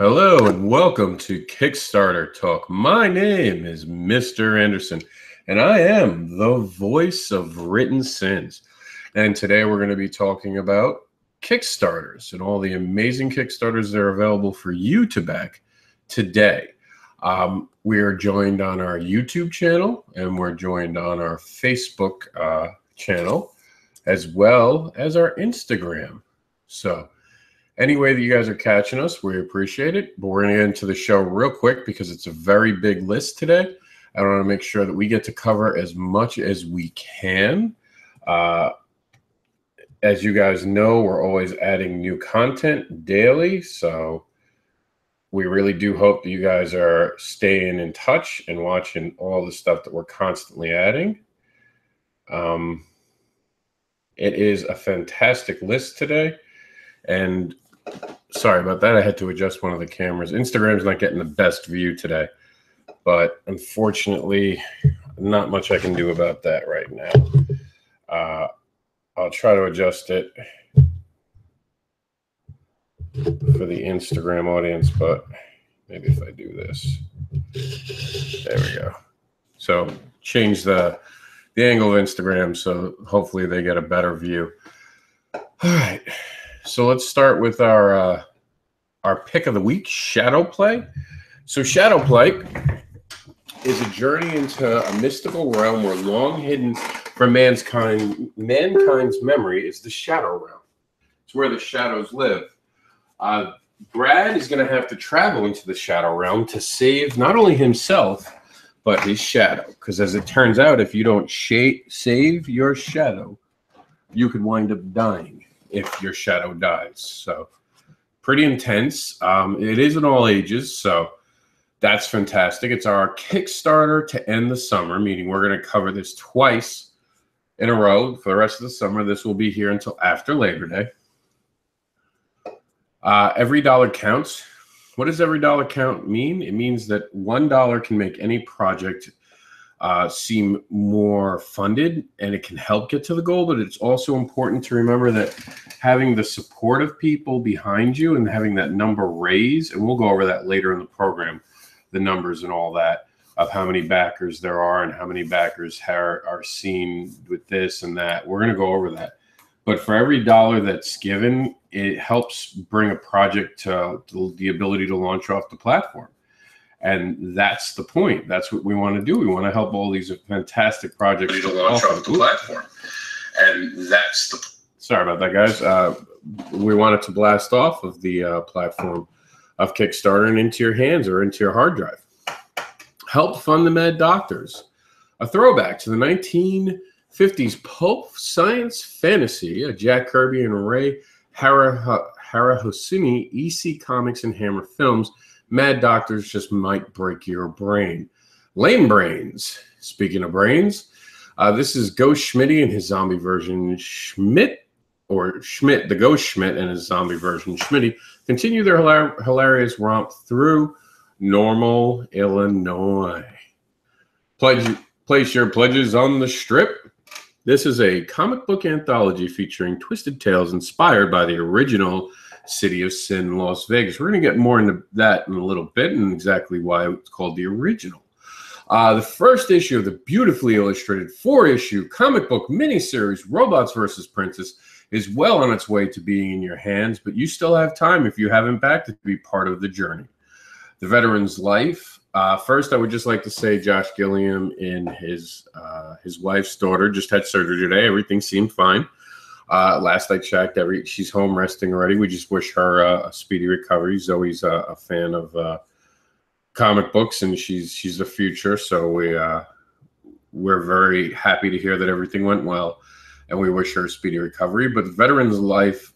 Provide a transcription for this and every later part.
Hello and welcome to Kickstarter Talk. My name is Mr. Anderson and I am the voice of written sins. And today we're going to be talking about Kickstarters and all the amazing Kickstarters that are available for you to back today. We are joined on our YouTube channel and we're joined on our Facebook channel as well as our Instagram. So any way that you guys are catching us, we appreciate it. But we're going to get into the show real quick because it's a very big list today. I want to make sure that we get to cover as much as we can. As you guys know, we're always adding new content daily. So we really do hope that you guys are staying in touch and watching all the stuff that we're constantly adding. It is a fantastic list today. And sorry about that. I had to adjust one of the cameras. Instagram's not getting the best view today, but unfortunately, not much I can do about that right now. I'll try to adjust it for the Instagram audience, but maybe if I do this, there we go. So change the angle of Instagram, so hopefully they get a better view. All right. So let's start with our pick of the week, Shadow Play. So Shadow Play is a journey into a mystical realm where long hidden from mankind's memory is the Shadow Realm. It's where the shadows live. Brad is going to have to travel into the Shadow Realm to save not only himself, but his shadow. Because as it turns out, if you don't save your shadow, you could wind up dying if your shadow dies. So pretty intense. It is in all ages, so that's fantastic. It's our Kickstarter to end the summer, meaning we're going to cover this twice in a row for the rest of the summer. This will be here until after Labor Day. Every dollar counts. What does every dollar count mean? It means that $1 can make any project seem more funded, and it can help get to the goal. But it's also important to remember that having the support of people behind you and having that number raise, and we'll go over that later in the program, the numbers and all that of how many backers there are and how many backers are seen with this and that. We're going to go over that. But for every dollar that's given, it helps bring a project to the ability to launch off the platform. And that's the point. That's what we want to do. We want to help all these fantastic projects to launch off the platform. And that's the... Sorry about that, guys. We wanted to blast off of the platform of Kickstarter and into your hands or into your hard drive. Help fund the Mad Doctors. A throwback to the 1950s pulp science fantasy of Jack Kirby and Ray Harahosumi, EC Comics and Hammer Films. Mad Doctors just might break your brain. Lame Brains. Speaking of brains, this is Ghost Schmitty and his zombie version Schmidt, or Schmidt, the Ghost Schmidt and his zombie version Schmitty, continue their hilarious romp through Normal, Illinois. Place your pledges on the strip. This is a comic book anthology featuring twisted tales inspired by the original City of Sin, Las Vegas. We're going to get more into that in a little bit and exactly why it's called the original. The first issue of the beautifully illustrated 4-issue comic book miniseries Robots vs. Princess is well on its way to being in your hands, but you still have time if you haven't backed it to be part of the journey. The Veteran's Life. First, I would just like to say Josh Gilliam and his wife's daughter just had surgery today. Everything seemed fine. Last I checked, she's home resting already. We just wish her a speedy recovery. Zoe's a fan of comic books, and she's the future. So we're very happy to hear that everything went well, and we wish her a speedy recovery. But the Veteran's Life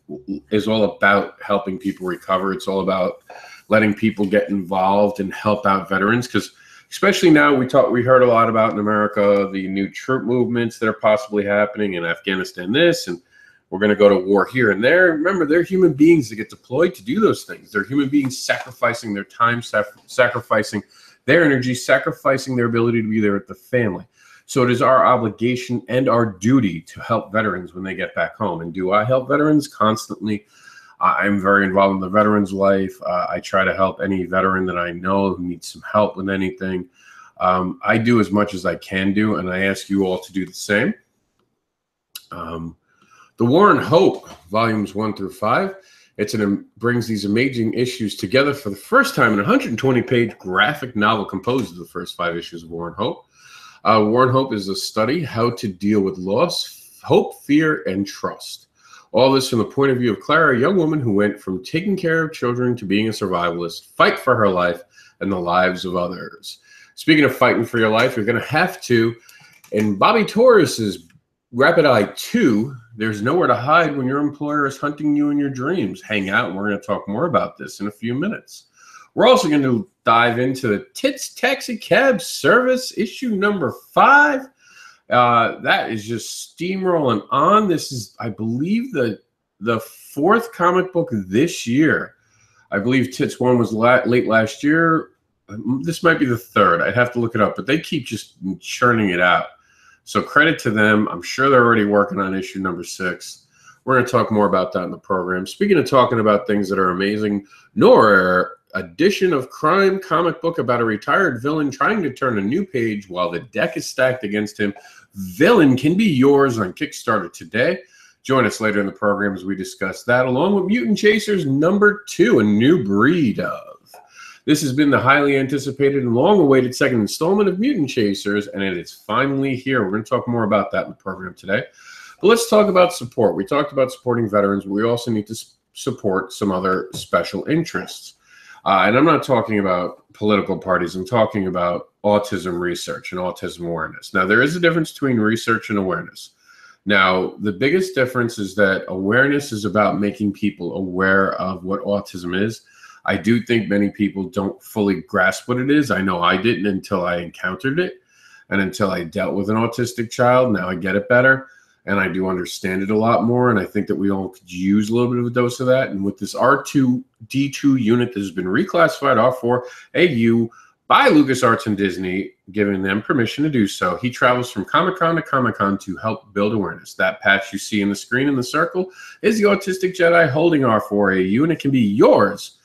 is all about helping people recover. It's all about letting people get involved and help out veterans, because especially now we heard a lot about in America the new troop movements that are possibly happening in Afghanistan. This and we're going to go to war here and there. Remember, they're human beings that get deployed to do those things. They're human beings sacrificing their time, sacrificing their energy, sacrificing their ability to be there with the family. So it is our obligation and our duty to help veterans when they get back home. And do I help veterans? Constantly. I'm very involved in the veteran's life. I try to help any veteran that I know who needs some help with anything. I do as much as I can do, and I ask you all to do the same. The War and Hope, volumes 1 through 5. Brings these amazing issues together for the first time in a 120-page graphic novel composed of the first 5 issues of War and Hope. War and Hope is a study how to deal with loss, hope, fear, and trust. All this from the point of view of Clara, a young woman who went from taking care of children to being a survivalist, fight for her life and the lives of others. Speaking of fighting for your life, you're going to have to. In Bobby Torres's Rapid Eye 2, there's nowhere to hide when your employer is hunting you in your dreams. Hang out, and we're going to talk more about this in a few minutes. We're also going to dive into the Tits Taxi Cab Service, issue number 5. That is just steamrolling on. This is, I believe, the 4th comic book this year. I believe Tits 1 was late last year. This might be the 3rd. I'd have to look it up, but they keep just churning it out. So credit to them. I'm sure they're already working on issue number 6. We're going to talk more about that in the program. Speaking of talking about things that are amazing, Nora edition of crime comic book about a retired villain trying to turn a new page while the deck is stacked against him. Villain can be yours on Kickstarter today. Join us later in the program as we discuss that, along with Mutant Chasers number 2, a new breed of. This has been the highly anticipated and long-awaited second installment of Mutant Chasers, and it is finally here. We're going to talk more about that in the program today. But let's talk about support. We talked about supporting veterans, but we also need to support some other special interests. And I'm not talking about political parties. I'm talking about autism research and autism awareness. Now, there is a difference between research and awareness. Now, the biggest difference is that awareness is about making people aware of what autism is. I do think many people don't fully grasp what it is. I know I didn't until I encountered it and until I dealt with an autistic child. Now I get it better, and I do understand it a lot more, and I think that we all could use a little bit of a dose of that. And with this R2-D2 unit that has been reclassified R4AU by LucasArts and Disney, giving them permission to do so, he travels from Comic-Con to Comic-Con to help build awareness. That patch you see in the screen in the circle is the Autistic Jedi holding R4AU, and it can be yours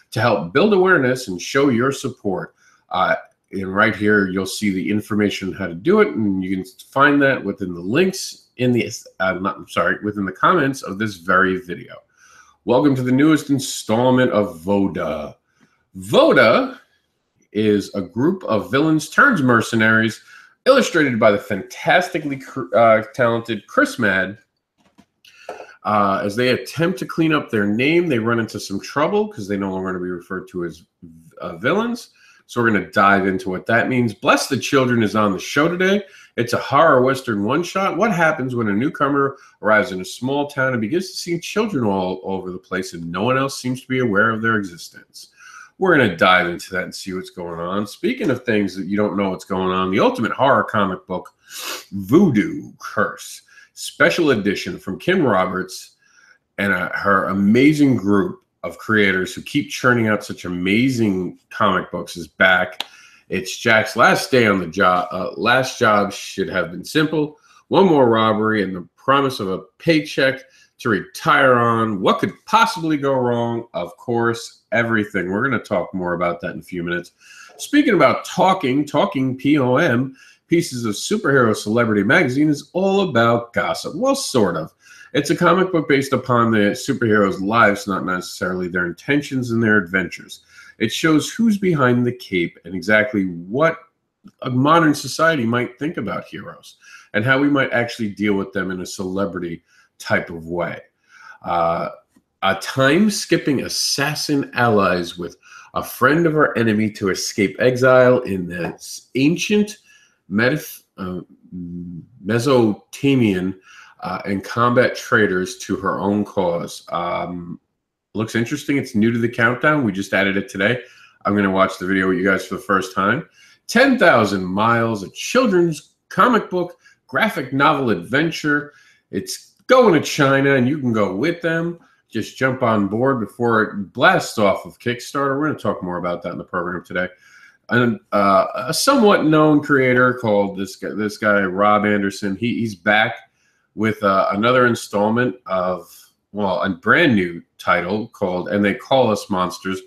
to help build awareness and show your support. And right here, you'll see the information on how to do it, and you can find that within the links in the within the comments of this very video. Welcome to the newest installment of VODA. VODA is a group of villains turned mercenaries, illustrated by the fantastically talented Chris Mad. As they attempt to clean up their name, they run into some trouble because they no longer want to be referred to as villains. So we're going to dive into what that means. Bless the Children is on the show today. It's a horror Western one-shot. What happens when a newcomer arrives in a small town and begins to see children all over the place and no one else seems to be aware of their existence? We're going to dive into that and see what's going on. Speaking of things that you don't know what's going on, the ultimate horror comic book, Voodoo Curse. Special edition from Kim Roberts and her amazing group of creators who keep churning out such amazing comic books is back. It's Jack's last day on the job. Last job should have been simple. One more robbery and the promise of a paycheck to retire on. What could possibly go wrong? Of course, everything. We're going to talk more about that in a few minutes. Speaking about talking POM, Pieces of Superhero Celebrity Magazine is all about gossip. Well, sort of. It's a comic book based upon the superheroes' lives, not necessarily their intentions and their adventures. It shows who's behind the cape and exactly what a modern society might think about heroes and how we might actually deal with them in a celebrity type of way. A time-skipping assassin allies with a friend of our enemy to escape exile in the ancient Mesopotamian and combat traitors to her own cause. Looks interesting. It's new to the countdown. We just added it today. I'm going to watch the video with you guys for the first time. 10,000 Miles, a children's comic book, graphic novel adventure. It's going to China, and you can go with them. Just jump on board before it blasts off of Kickstarter. We're going to talk more about that in the program today. And a somewhat known creator called this guy Rob Anderson. He's back with another installment of a brand new title called And They Call Us Monsters.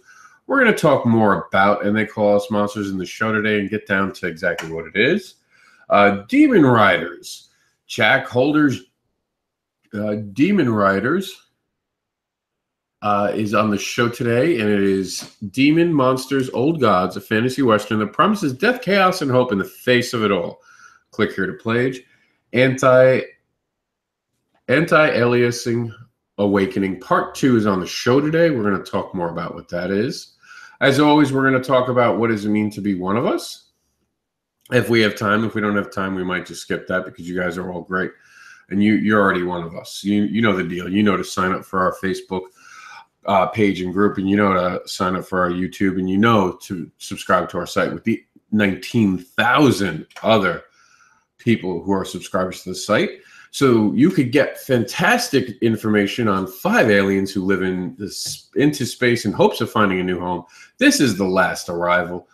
We're going to talk more about And They Call Us Monsters in the show today and get down to exactly what it is. Demon Riders. Jack Holder's Demon Riders is on the show today, and it is Demon Monsters, Old Gods, a fantasy western that promises death, chaos, and hope in the face of it all. Click here to pledge. Anti-aliasing Awakening Part 2 is on the show today. We're going to talk more about what that is. As always, we're going to talk about what does it mean to be one of us. If we have time. If we don't have time, we might just skip that because you guys are all great. And you're already one of us. You know the deal. You know to sign up for our Facebook page and group, and you know to sign up for our YouTube, and you know to subscribe to our site with the 19,000 other people who are subscribers to the site. So you could get fantastic information on 5 aliens who live into space in hopes of finding a new home. This is The Last Arrival.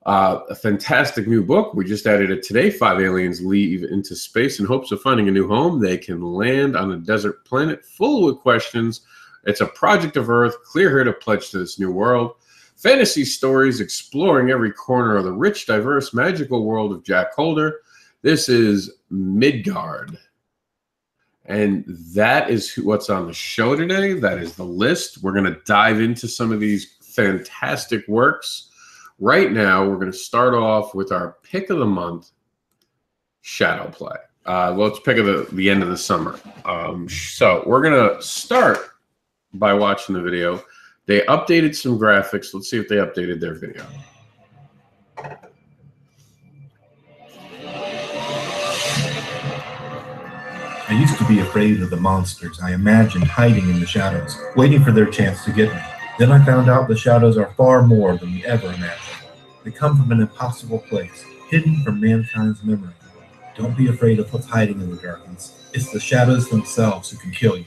A fantastic new book. We just added it today. 5 aliens leave into space in hopes of finding a new home. They can land on a desert planet full of questions. It's a project of Earth. Clear here to pledge to this new world. Fantasy stories exploring every corner of the rich, diverse, magical world of Jack Holder. This is Midgard. And that is what's on the show today. That is the list. We're going to dive into some of these fantastic works. Right now, we're going to start off with our pick of the month, Shadow Play. Well, it's pick of the end of the summer. So we're going to start by watching the video. They updated some graphics. Let's see if they updated their video. I used to be afraid of the monsters I imagined hiding in the shadows, waiting for their chance to get me. Then I found out the shadows are far more than we ever imagined. They come from an impossible place, hidden from mankind's memory. Don't be afraid of what's hiding in the darkness. It's the shadows themselves who can kill you.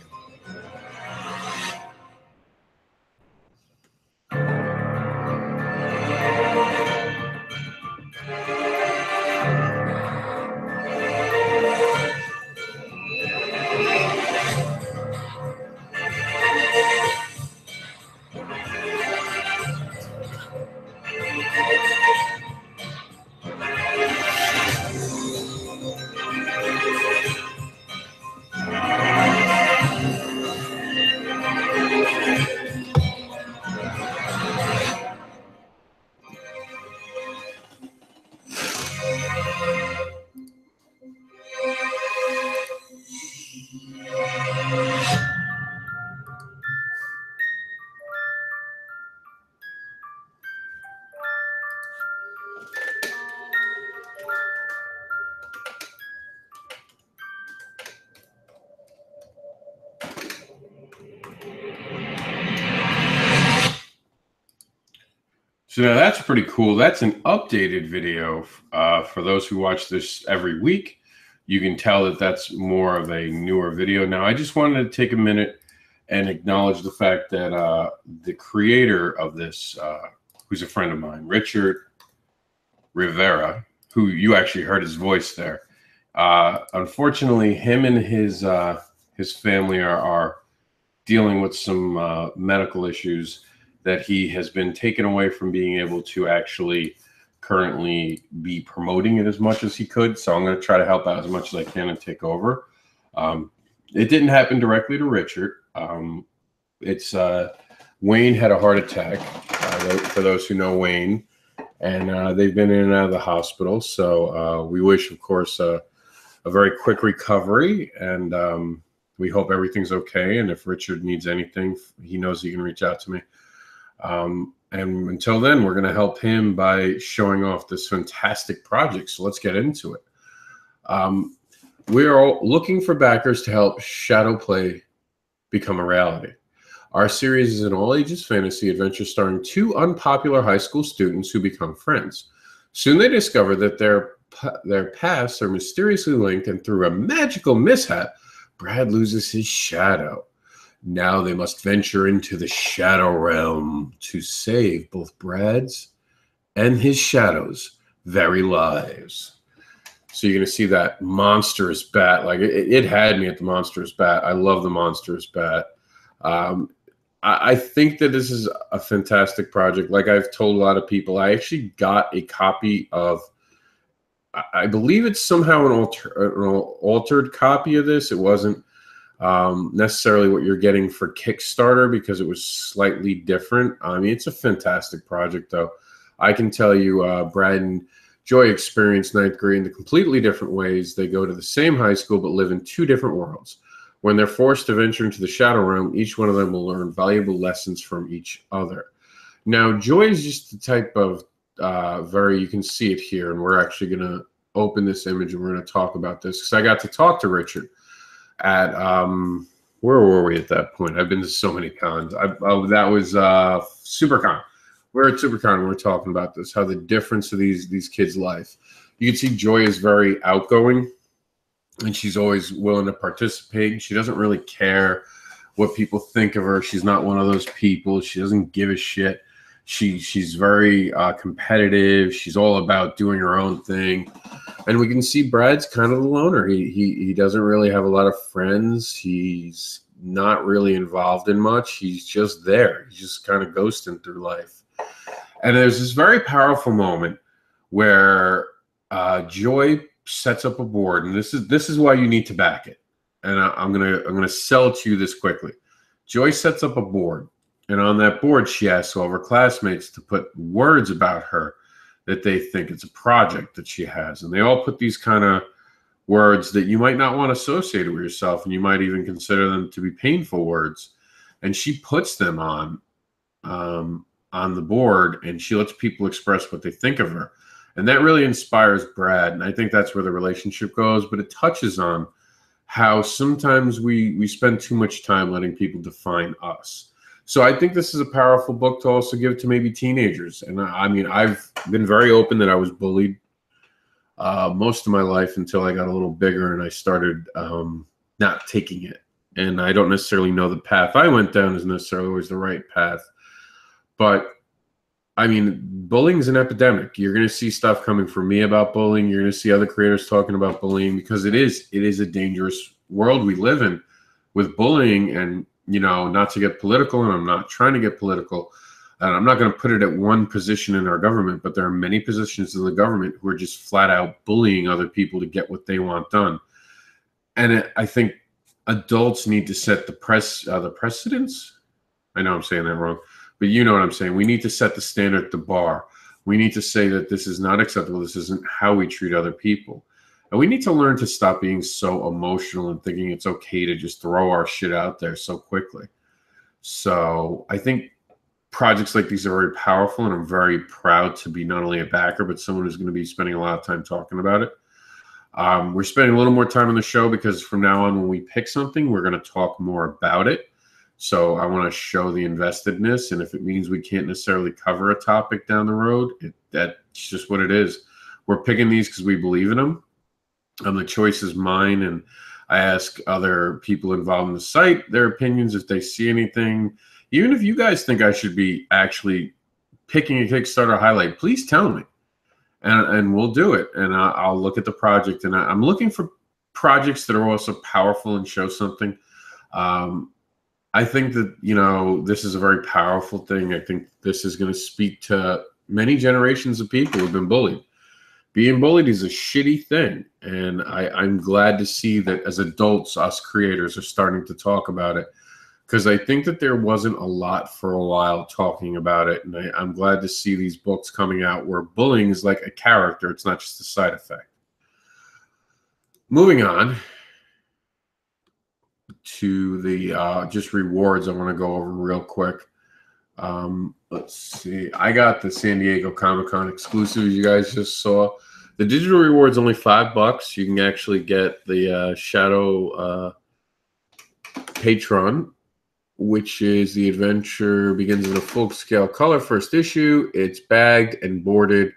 So now that's pretty cool. That's an updated video. For those who watch this every week, you can tell that that's more of a newer video. Now, I just wanted to take a minute and acknowledge the fact that the creator of this, who's a friend of mine, Richard Rivera, who you actually heard his voice there. Unfortunately, him and his family are dealing with some medical issues that he has been taken away from being able to actually currently be promoting it as much as he could. So I'm going to try to help out as much as I can and take over. It didn't happen directly to Richard. It's Wayne had a heart attack, for those who know Wayne, and they've been in and out of the hospital. So we wish, of course, a very quick recovery, and we hope everything's okay. And if Richard needs anything, he knows he can reach out to me. And until then, we're going to help him by showing off this fantastic project. So let's get into it. We are all looking for backers to help Shadow Play become a reality. Our series is an all-ages fantasy adventure starring 2 unpopular high school students who become friends. Soon they discover that their paths are mysteriously linked, and through a magical mishap, Brad loses his shadow. Now they must venture into the shadow realm to save both Brad's and his shadow's very lives. So you're going to see that monstrous bat. Like it had me at the monstrous bat. I love the monstrous bat. Um, I think that this is a fantastic project. Like I've told a lot of people, I actually got a copy of, I believe it's somehow an altered copy of this. It wasn't necessarily what you're getting for Kickstarter because it was slightly different. I mean, it's a fantastic project, though. I can tell you, Brad and Joy experienced ninth grade in completely different ways. They go to the same high school but live in two different worlds. When they're forced to venture into the Shadow Realm, each one of them will learn valuable lessons from each other. Now, Joy is just the type of you can see it here, and we're actually going to open this image and we're going to talk about this because I got to talk to Richard at where were we at that point? I've been to so many cons. That was SuperCon. We're at SuperCon and we're talking about this, how the difference of these kids' life. You can see Joy is very outgoing and she's always willing to participate. She doesn't really care what people think of her. She's not one of those people. She doesn't give a shit. She's very competitive. She's all about doing her own thing. And we can see Brad's kind of the loner. He doesn't really have a lot of friends. He's not really involved in much. He's just there. He's just kind of ghosting through life. And there's this very powerful moment where Joy sets up a board, and this is why you need to back it. And I'm gonna sell it to you this quickly. Joy sets up a board, and on that board she asks all of her classmates to put words about her that they think it's a project that she has, and they all put these kind of words that you might not want associated with yourself, and you might even consider them to be painful words. And she puts them on the board, and she lets people express what they think of her. And that really inspires Brad. And I think that's where the relationship goes. But it touches on how sometimes we spend too much time letting people define us. So I think this is a powerful book to also give to maybe teenagers. And I mean, I've been very open that I was bullied most of my life until I got a little bigger and I started not taking it. And I don't necessarily know the path I went down is necessarily always the right path. But I mean, bullying is an epidemic. You're going to see stuff coming from me about bullying. You're going to see other creators talking about bullying because it is a dangerous world we live in with bullying. And, you know, not to get political, and I'm not trying to get political, and I'm not going to put it at one position in our government, but there are many positions in the government who are just flat out bullying other people to get what they want done. And I think adults need to set the precedents. I know I'm saying that wrong. But you know what I'm saying. We need to set the standard, the bar. We need to say that this is not acceptable. This isn't how we treat other people. And we need to learn to stop being so emotional and thinking it's okay to just throw our shit out there so quickly. So I think projects like these are very powerful, and I'm very proud to be not only a backer, but someone who's going to be spending a lot of time talking about it. We're spending a little more time on the show because from now on, when we pick something, we're going to talk more about it. So I want to show the investedness, and if it means we can't necessarily cover a topic down the road, that's just what it is. We're picking these because we believe in them. The choice is mine, and I ask other people involved in the site their opinions if they see anything. Even if you guys think I should be actually picking a Kickstarter highlight, please tell me, and we'll do it. And I'll look at the project, and I'm looking for projects that are also powerful and show something. I think that, you know, this is a very powerful thing. I think this is going to speak to many generations of people who've been bullied. Being bullied is a shitty thing. And I'm glad to see that as adults, us creators are starting to talk about it, because I think that there wasn't a lot for a while talking about it. And I'm glad to see these books coming out where bullying is like a character. It's not just a side effect. Moving on to the just rewards, I want to go over real quick. Let's see. I got the San Diego Comic-Con exclusive, you guys just saw. The digital reward's only $5. You can actually get the Shadow Patron, which is the adventure begins in a full-scale color first issue. It's bagged and boarded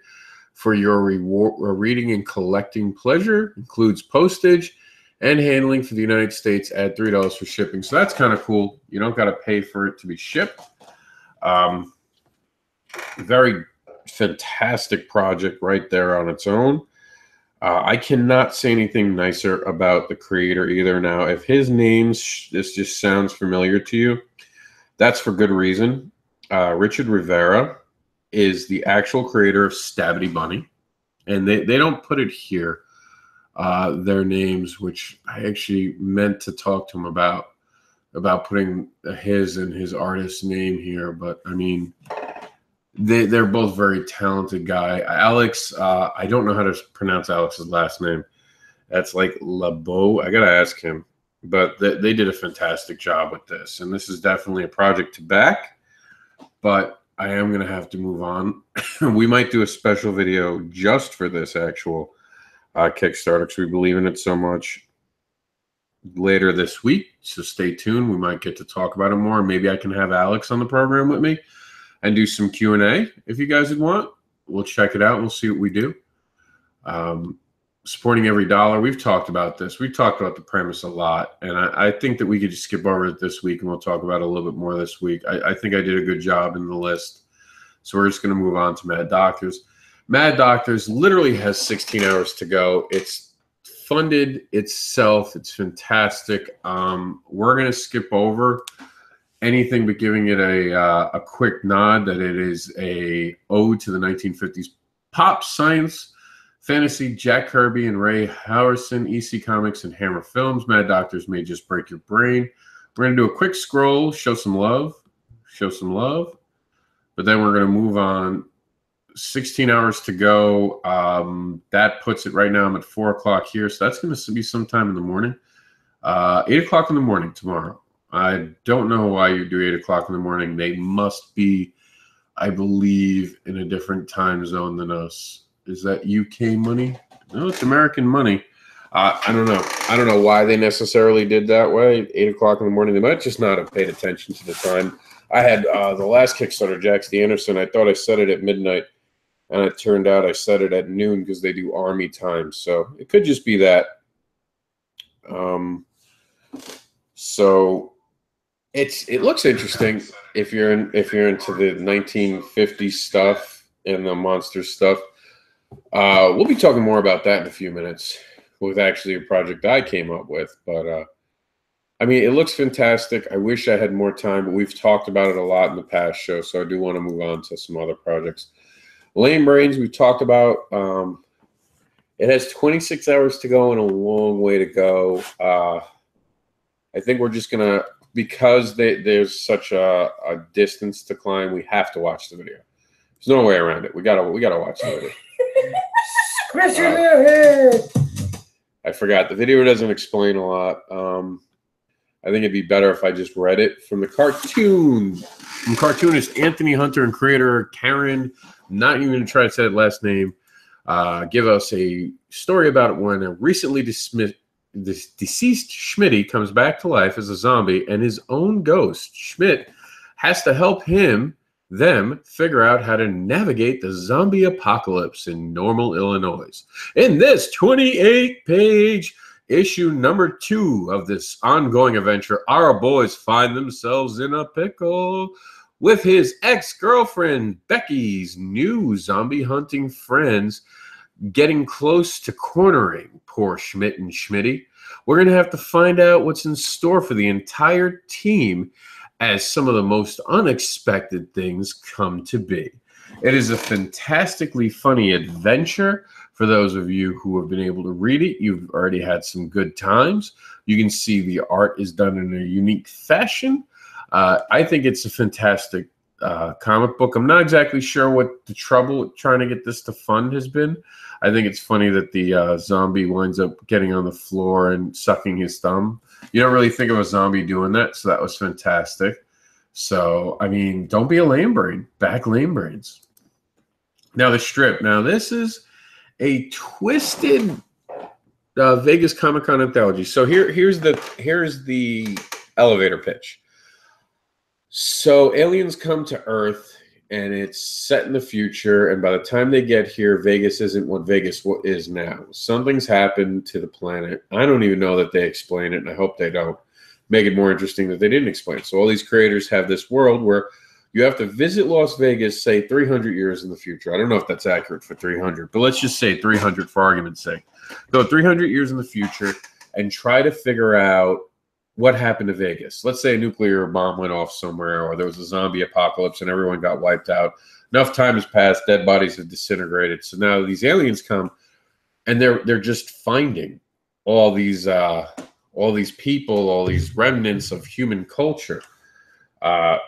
for your reading and collecting pleasure. Includes postage and handling for the United States. Add $3 for shipping. So that's kind of cool. You don't got to pay for it to be shipped. Very fantastic project right there on its own. I cannot say anything nicer about the creator either. Now, if his name, this just sounds familiar to you, That's for good reason. Richard Rivera is the actual creator of Stabity Bunny, and they don't put it here, their names, which I actually meant to talk to him about putting his and his artist's name here, but I mean, they're both very talented guy. Alex, I don't know how to pronounce Alex's last name. That's like Labo. I gotta ask him, but they did a fantastic job with this, and this is definitely a project to back. But I am gonna have to move on. We might do a special video just for this actual Kickstarter because we believe in it so much later this week. So stay tuned. We might get to talk about it more. Maybe I can have Alex on the program with me and do some Q&A if you guys would want. We'll check it out. We'll see what we do. Supporting every dollar. We've talked about this. We've talked about the premise a lot. And I think that we could just skip over it this week and we'll talk about it a little bit more this week. I think I did a good job in the list. So we're just going to move on to Mad Doctors. Mad Doctors literally has 16 hours to go. It's funded itself. It's fantastic. We're going to skip over anything but giving it a quick nod that it is a ode to the 1950s pop, science, fantasy, Jack Kirby and Ray Howerson, EC Comics, and Hammer Films. Mad Doctors may just break your brain. We're going to do a quick scroll, show some love, but then we're going to move on. 16 hours to go. That puts it right now. I'm at 4 o'clock here, so that's going to be sometime in the morning. 8 o'clock in the morning tomorrow. I don't know why you do 8 o'clock in the morning. They must be, I believe, in a different time zone than us. Is that UK money? No, it's American money. I don't know. I don't know why they necessarily did that way. 8 o'clock in the morning. They might just not have paid attention to the time. I had the last Kickstarter, Jax the Anderson. I thought I set it at midnight, and it turned out I set it at noon because they do army time. So it could just be that. So it looks interesting if you're into the 1950s stuff and the monster stuff. We'll be talking more about that in a few minutes with actually a project I came up with. But I mean, it looks fantastic. I wish I had more time, but we've talked about it a lot in the past show, so I do want to move on to some other projects. Lame Brains, we talked about. It has 26 hours to go and a long way to go. I think we're just going to, because there's such a distance to climb, we have to watch the video. There's no way around it. We gotta watch the video. Squish your little head. I forgot. The video doesn't explain a lot. I think it'd be better if I just read it from the cartoon. From cartoonist Anthony Hunter and creator Karen, not even going to try to say that last name, give us a story about when a recently deceased Schmitty comes back to life as a zombie and his own ghost, Schmidt, has to help them figure out how to navigate the zombie apocalypse in Normal, Illinois. In this 28-page issue number 2 of this ongoing adventure, our boys find themselves in a pickle with his ex-girlfriend Becky's new zombie hunting friends getting close to cornering poor Schmidt and Schmitty. We're going to have to find out what's in store for the entire team as some of the most unexpected things come to be. It is a fantastically funny adventure. For those of you who have been able to read it, you've already had some good times. You can see the art is done in a unique fashion. I think it's a fantastic comic book. I'm not exactly sure what the trouble with trying to get this to fund has been. I think it's funny that the zombie winds up getting on the floor and sucking his thumb. You don't really think of a zombie doing that, so that was fantastic. So, I mean, don't be a lame brain. Back lame brains. Now, the strip. Now, this is a twisted Vegas Comic-Con anthology. So here's the elevator pitch. So aliens come to Earth, and it's set in the future, and by the time they get here, Vegas isn't what Vegas is now. Something's happened to the planet. I don't even know that they explain it, and I hope they don't. Make it more interesting that they didn't explain it. So all these creators have this world where you have to visit Las Vegas, say 300 years in the future. I don't know if that's accurate for 300, but let's just say 300 for argument's sake. Go 300 years in the future and try to figure out what happened to Vegas? Let's say a nuclear bomb went off somewhere, or there was a zombie apocalypse and everyone got wiped out. Enough time has passed, dead bodies have disintegrated. So now these aliens come, and they're just finding all these people, all these remnants of human culture.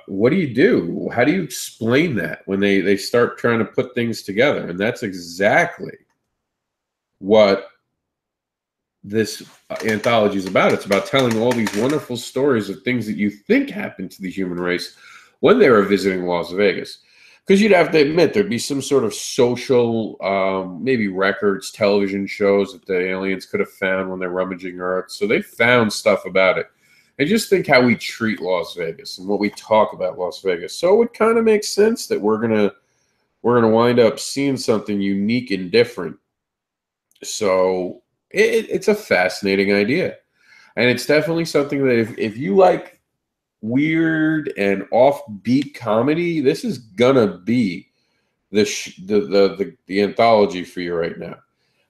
What do? How do you explain that when they start trying to put things together? And that's exactly what this anthology is about. It's about telling all these wonderful stories of things that you think happened to the human race when they were visiting Las Vegas. Because you'd have to admit there'd be some sort of social, maybe records, television shows that the aliens could have found when they're rummaging Earth. So they found stuff about it. And just think how we treat Las Vegas and what we talk about Las Vegas. So it would kind of make sense that we're gonna wind up seeing something unique and different. So it's a fascinating idea, and it's definitely something that if you like weird and offbeat comedy, this is gonna be the anthology for you right now.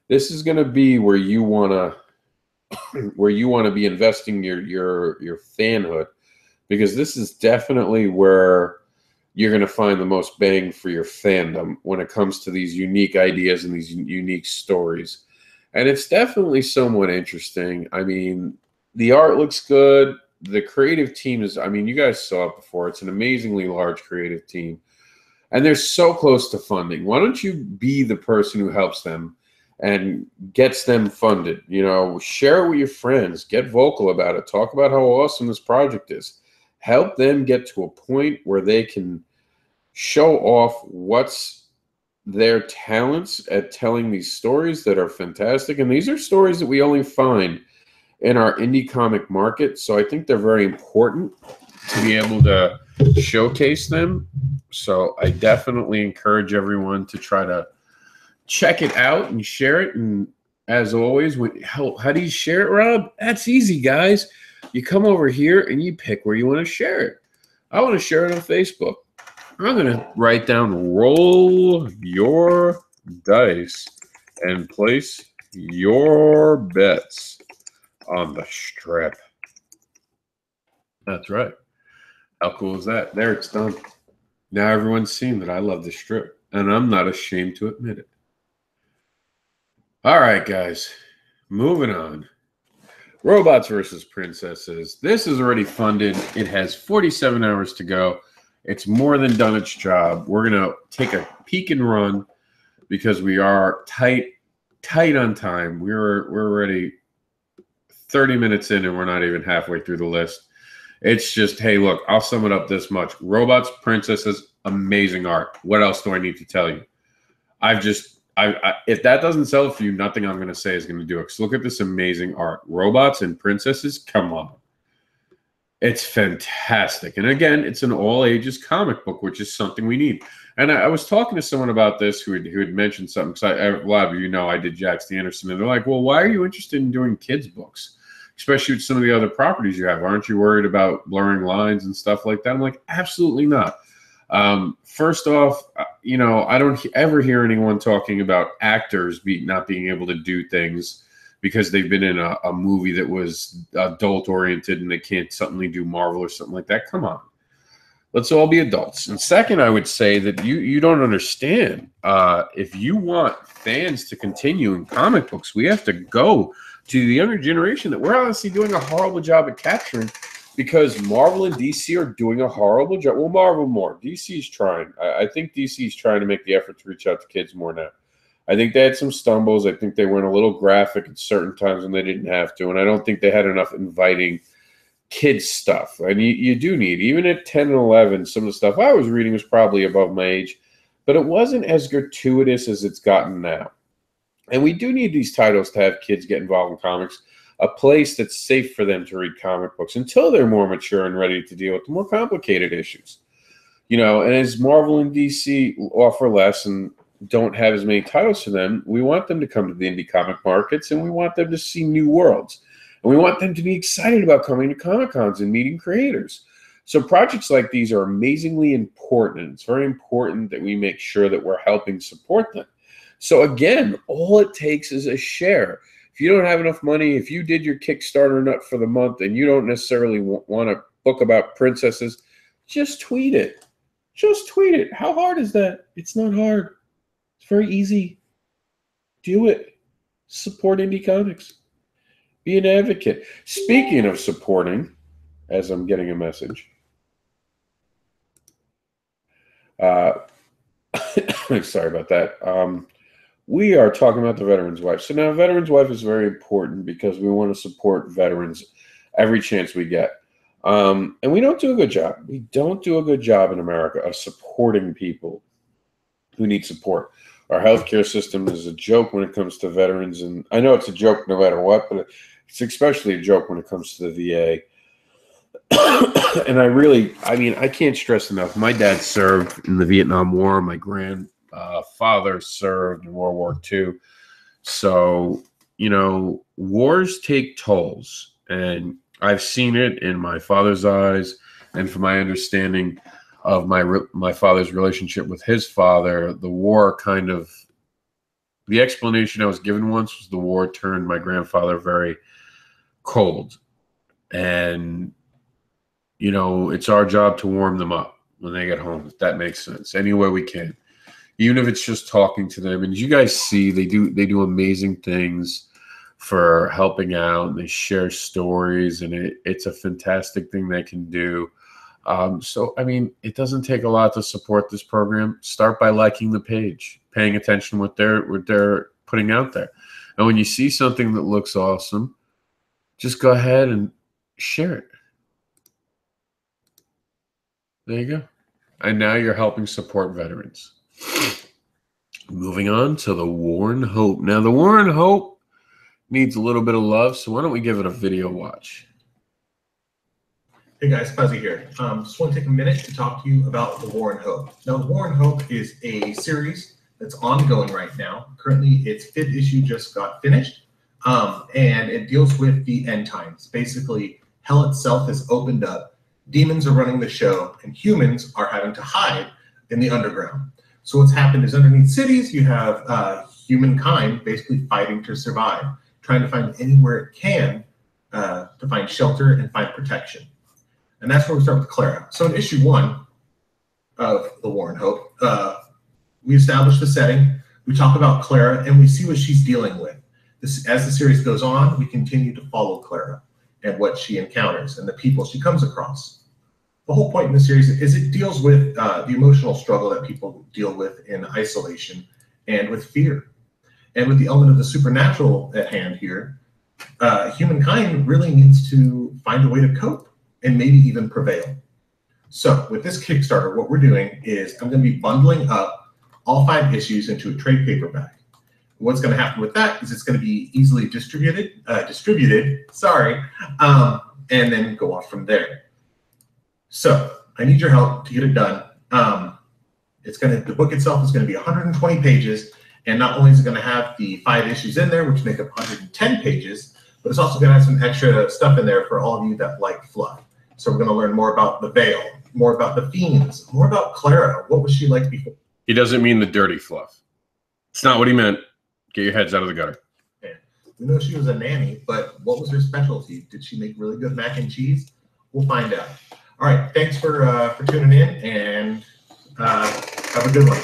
This is gonna be where you wanna be investing your fanhood, because this is definitely where you're gonna find the most bang for your fandom when it comes to these unique ideas and these unique stories. And it's definitely somewhat interesting. I mean, the art looks good. The creative team is, I mean, you guys saw it before. It's an amazingly large creative team. And they're so close to funding. Why don't you be the person who helps them and gets them funded? You know, share it with your friends. Get vocal about it. Talk about how awesome this project is. Help them get to a point where they can show off what's their talents at telling these stories that are fantastic. And these are stories that we only find in our indie comic market. So I think they're very important to be able to showcase them. So I definitely encourage everyone to try to check it out and share it. And as always, how do you share it, Rob? That's easy, guys. You come over here and you pick where you want to share it. I want to share it on Facebook. I'm going to write down roll your dice and place your bets on the strip. That's right. How cool is that? There, it's done. Now everyone's seen that I love the strip, and I'm not ashamed to admit it. All right, guys. Moving on. Robots versus Princesses. This is already funded. It has 47 hours to go. It's more than done its job. We're going to take a peek and run because we are tight on time. We're already 30 minutes in and we're not even halfway through the list. It's just, hey, look, I'll sum it up this much. Robots, Princesses, amazing art. What else do I need to tell you? If that doesn't sell for you, nothing I'm going to say is going to do it. 'Cause look at this amazing art. Robots and Princesses, come on. It's fantastic. And again, it's an all ages comic book, which is something we need. And I was talking to someone about this who had mentioned something. Because a lot of you know I did Jax the Anderson. And they're like, well, why are you interested in doing kids' books? Especially with some of the other properties you have. Aren't you worried about blurring lines and stuff like that? I'm like, absolutely not. First off, you know, I don't ever hear anyone talking about actors not being able to do things because they've been in a movie that was adult-oriented and they can't suddenly do Marvel or something like that. Come on. Let's all be adults. And second, I would say that you don't understand. If you want fans to continue in comic books, we have to go to the younger generation that we're honestly doing a horrible job at capturing, because Marvel and DC are doing a horrible job. Well, Marvel more. DC's trying. I think DC's trying to make the effort to reach out to kids more now. I think they had some stumbles. I think they went a little graphic at certain times when they didn't have to. And I don't think they had enough inviting kids stuff. And you do need, even at 10 and 11, some of the stuff I was reading was probably above my age. But it wasn't as gratuitous as it's gotten now. And we do need these titles to have kids get involved in comics. A place that's safe for them to read comic books until they're more mature and ready to deal with the more complicated issues. You know, and as Marvel and DC offer less and don't have as many titles for them, we want them to come to the indie comic markets, and we want them to see new worlds. And we want them to be excited about coming to Comic-Cons and meeting creators. So projects like these are amazingly important. It's very important that we make sure that we're helping support them. So again, all it takes is a share. If you don't have enough money, if you did your Kickstarter nut for the month and you don't necessarily want a book about princesses, just tweet it. Just tweet it. How hard is that? It's not hard. It's very easy. Do it. Support indie comics. Be an advocate. Speaking of supporting, as I'm getting a message, sorry about that. We are talking about the Veteran's Wife. So now Veteran's Wife is very important because we want to support veterans every chance we get. And we don't do a good job. We don't do a good job in America of supporting people who need support. Our healthcare system is a joke when it comes to veterans. And I know it's a joke no matter what, but it's especially a joke when it comes to the VA. And I can't stress enough. My dad served in the Vietnam War. My grandfather served in World War II. So, wars take tolls. And I've seen it in my father's eyes, and from my understanding of my father's relationship with his father, the war the explanation I was given once was the war turned my grandfather very cold. And, it's our job to warm them up when they get home, if that makes sense, any way we can. Even if it's just talking to them. And as you guys see, they do amazing things for helping out, and they share stories, and it's a fantastic thing they can do. It doesn't take a lot to support this program. Start by liking the page, paying attention to what they're putting out there. And when you see something that looks awesome, just go ahead and share it. There you go. And now you're helping support veterans. Moving on to the War and Hope. Now, the War and Hope needs a little bit of love, so why don't we give it a video watch? Hey guys, Fuzzy here. Just want to take a minute to talk to you about The War and Hope. Now, The War and Hope is a series that's ongoing right now. Currently, its 5th issue just got finished, and it deals with the end times. Basically, hell itself has opened up, demons are running the show, and humans are having to hide in the underground. So what's happened is underneath cities, you have humankind basically fighting to survive, trying to find anywhere it can to find shelter and find protection. And that's where we start with Clara. So in issue 1 of The War and Hope, we establish the setting, we talk about Clara, and we see what she's dealing with. As the series goes on, we continue to follow Clara and what she encounters and the people she comes across. The whole point in the series is it deals with the emotional struggle that people deal with in isolation and with fear. And with the element of the supernatural at hand here, humankind really needs to find a way to cope and maybe even prevail. So with this Kickstarter, what we're doing is I'm going to be bundling up all 5 issues into a trade paperback. What's going to happen with that is it's going to be easily distributed, and then go off from there. So I need your help to get it done. The book itself is going to be 120 pages. And not only is it going to have the 5 issues in there, which make up 110 pages, but it's also going to have some extra stuff in there for all of you that like fluff. So we're going to learn more about the Veil, more about the Fiends, more about Clara. What was she like before? He doesn't mean the dirty fluff. It's not what he meant. Get your heads out of the gutter. Yeah. We know she was a nanny, but what was her specialty? Did she make really good mac and cheese? We'll find out. All right. Thanks for tuning in, and have a good one.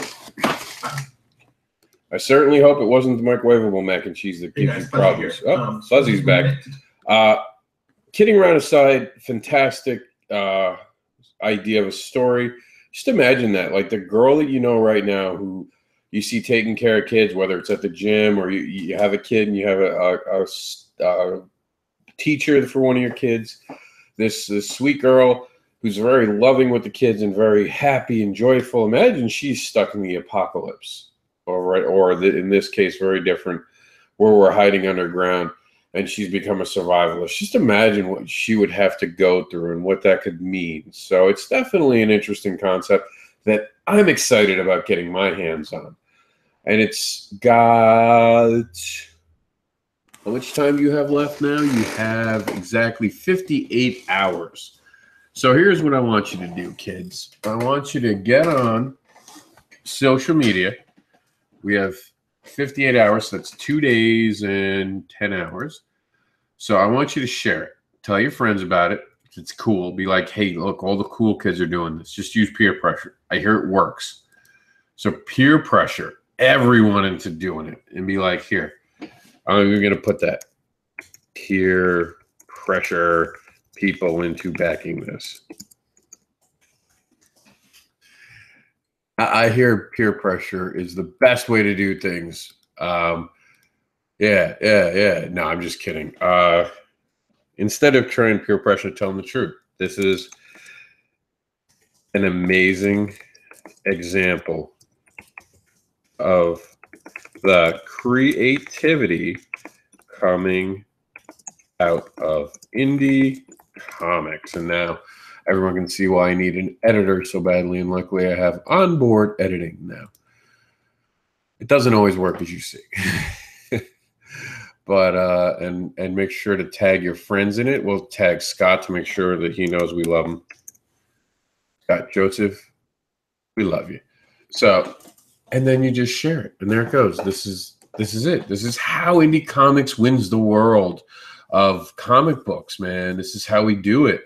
I certainly hope it wasn't the microwavable mac and cheese that gives you problems. Oh, Fuzzy's back. Kidding around aside, fantastic idea of a story. Just imagine that, like the girl that you know right now who you see taking care of kids, whether it's at the gym or you have a kid and you have a teacher for one of your kids. This sweet girl who's very loving with the kids and very happy and joyful. Imagine she's stuck in the apocalypse. In this case, very different, where we're hiding underground and she's become a survivalist. Just imagine what she would have to go through and what that could mean. So it's definitely an interesting concept that I'm excited about getting my hands on. And it's got... How much time do you have left now? You have exactly 58 hours. So here's what I want you to do, kids. I want you to get on social media. We have 58 hours. So that's 2 days and 10 hours. So I want you to share it. Tell your friends about it. It's cool. Be like, hey, look, all the cool kids are doing this. Just use peer pressure. I hear it works. So peer pressure everyone into doing it and be like, here, I'm even going to put that. Peer pressure people into backing this. I hear peer pressure is the best way to do things. Yeah. No, I'm just kidding. Instead of trying peer pressure, tell them the truth. This is an amazing example of the creativity coming out of indie comics. And now everyone can see why I need an editor so badly, and luckily I have onboard editing now. It doesn't always work, as you see. But and make sure to tag your friends in it. We'll tag Scott to make sure that he knows we love him. Scott Joseph, we love you. So, and then you just share it, and there it goes. This is it. This is how indie comics wins the world of comic books, man. This is how we do it.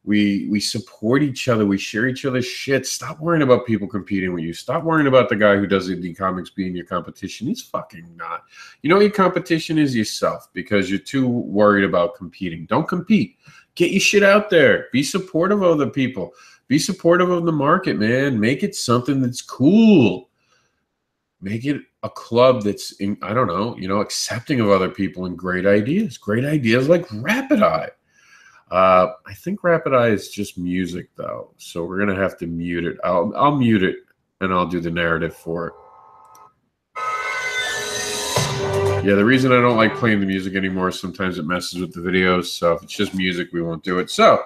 We support each other. We share each other's shit. Stop worrying about people competing with you. Stop worrying about the guy who does indie comics being your competition. He's fucking not. You know what your competition is? Yourself, because you're too worried about competing. Don't compete. Get your shit out there. Be supportive of other people. Be supportive of the market, man. Make it something that's cool. Make it a club that's, I don't know, accepting of other people and great ideas. Great ideas like Rapid Eye. I think Rapid Eye is just music, though, so we're gonna have to mute it. I'll mute it, and I'll do the narrative for it. Yeah, the reason I don't like playing the music anymore is sometimes it messes with the videos, so if it's just music, we won't do it. So,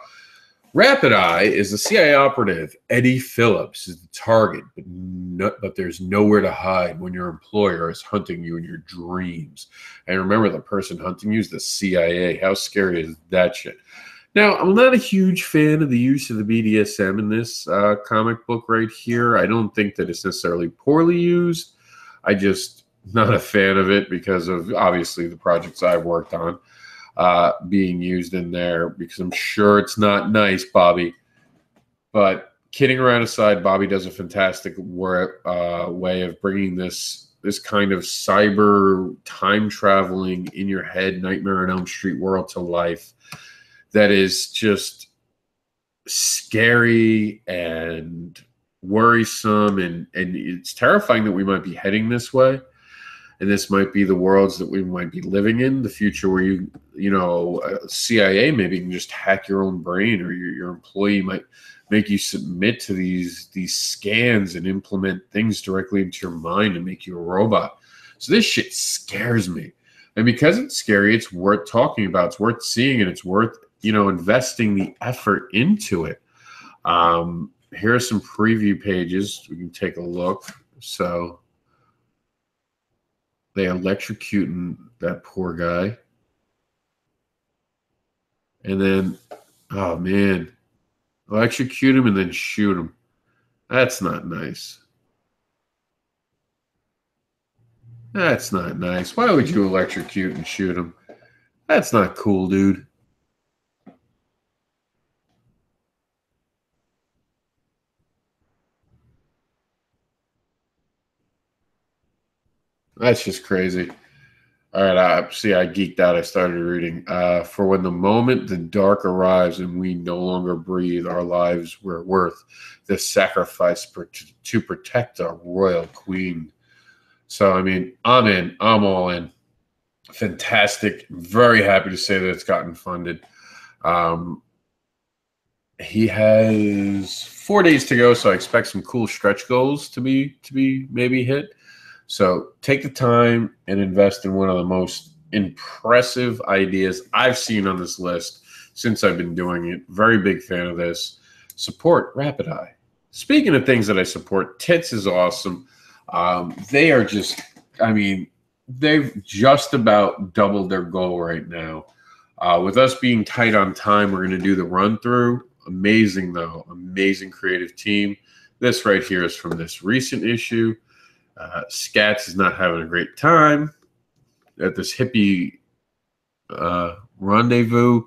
Rapid Eye is the CIA operative. Eddie Phillips is the target, but there's nowhere to hide when your employer is hunting you in your dreams. And remember, the person hunting you is the CIA. How scary is that shit? Now, I'm not a huge fan of the use of the BDSM in this comic book right here. I don't think that it's necessarily poorly used. I just not a fan of it because of, obviously, the projects I've worked on being used in there, because I'm sure it's not nice, Bobby. But kidding around aside, Bobby does a fantastic way of bringing this kind of cyber time-traveling, in-your-head, Nightmare on Elm Street world to life. That is just scary and worrisome, and it's terrifying that we might be heading this way, and this might be the worlds that we might be living in, the future where CIA maybe can just hack your own brain, or your employee might make you submit to these scans and implement things directly into your mind and make you a robot. So this shit scares me, and because it's scary, it's worth talking about, it's worth seeing, and it's worth investing the effort into it. Here are some preview pages. We can take a look. So they electrocuting that poor guy. And then, oh man, electrocute him and then shoot him. That's not nice. That's not nice. Why would you electrocute and shoot him? That's not cool, dude. That's just crazy. All right, I geeked out. I started reading. For when the moment the dark arrives and we no longer breathe, our lives were worth the sacrifice to protect our royal queen. So, I mean, I'm in. I'm all in. Fantastic. Very happy to say that it's gotten funded. He has 4 days to go, so I expect some cool stretch goals to be maybe hit. So take the time and invest in one of the most impressive ideas I've seen on this list since I've been doing it. Very big fan of this. Support Rapid Eye. Speaking of things that I support, Tits is awesome. They are just, they've just about doubled their goal right now. With us being tight on time, we're going to do the run through. Amazing, though. Amazing creative team. This right here is from this recent issue. Scats is not having a great time at this hippie rendezvous.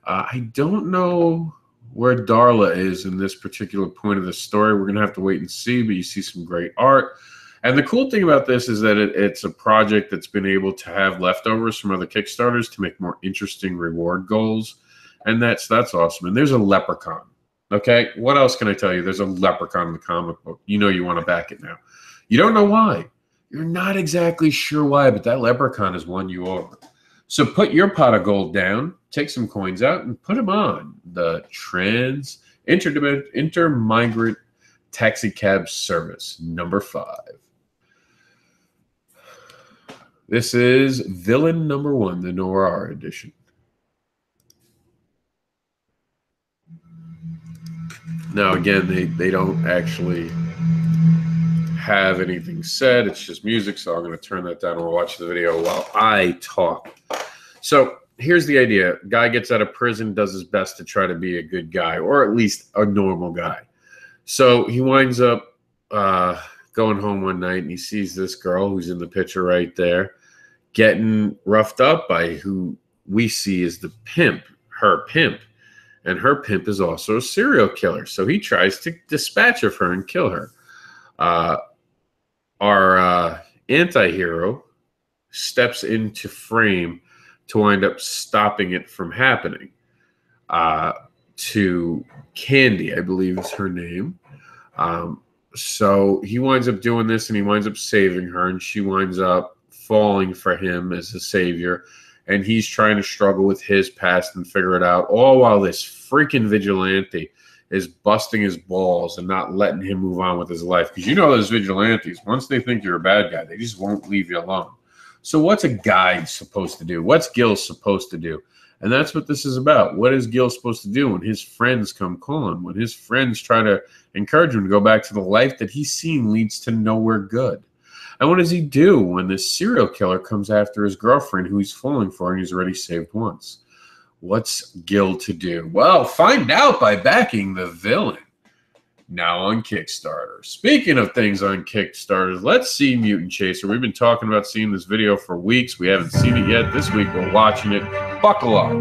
I don't know where Darla is in this particular point of the story. We're going to have to wait and see, but you see some great art. And the cool thing about this is that it's a project that's been able to have leftovers from other Kickstarters to make more interesting reward goals. And that's awesome. And there's a leprechaun. Okay, what else can I tell you? There's a leprechaun in the comic book. You know you want to back it now. You don't know why. You're not exactly sure why, but that leprechaun has won you over. So put your pot of gold down, take some coins out, and put them on the Intermigrant Taxi Cab Service, number 5. This is Villain number 1, the Noir edition. Now, again, they don't actually have anything said. It's just music, so I'm going to turn that down and we'll watch the video while I talk. So here's the idea. Guy gets out of prison, does his best to try to be a good guy, or at least a normal guy. So he winds up going home one night, and he sees this girl who's in the picture right there getting roughed up by who we see as the pimp, her pimp. And her pimp is also a serial killer. So he tries to dispatch of her and kill her. Our anti-hero steps into frame to wind up stopping it from happening. To Candy, I believe is her name. So he winds up doing this, and he winds up saving her, and she winds up falling for him as a savior. And he's trying to struggle with his past and figure it out, all while this freaking vigilante is busting his balls and not letting him move on with his life. Because you know those vigilantes, once they think you're a bad guy, they just won't leave you alone. So what's a guide supposed to do? What's Gil supposed to do? And that's what this is about. What is Gil supposed to do when his friends come calling, when his friends try to encourage him to go back to the life that he's seen leads to nowhere good? And what does he do when this serial killer comes after his girlfriend who he's falling for and he's already saved once? What's Gil to do? Well, find out by backing the villain. Now on Kickstarter. Speaking of things on Kickstarter, let's see Mutant Chaser. We've been talking about seeing this video for weeks. We haven't seen it yet. This week we're watching it. Buckle up.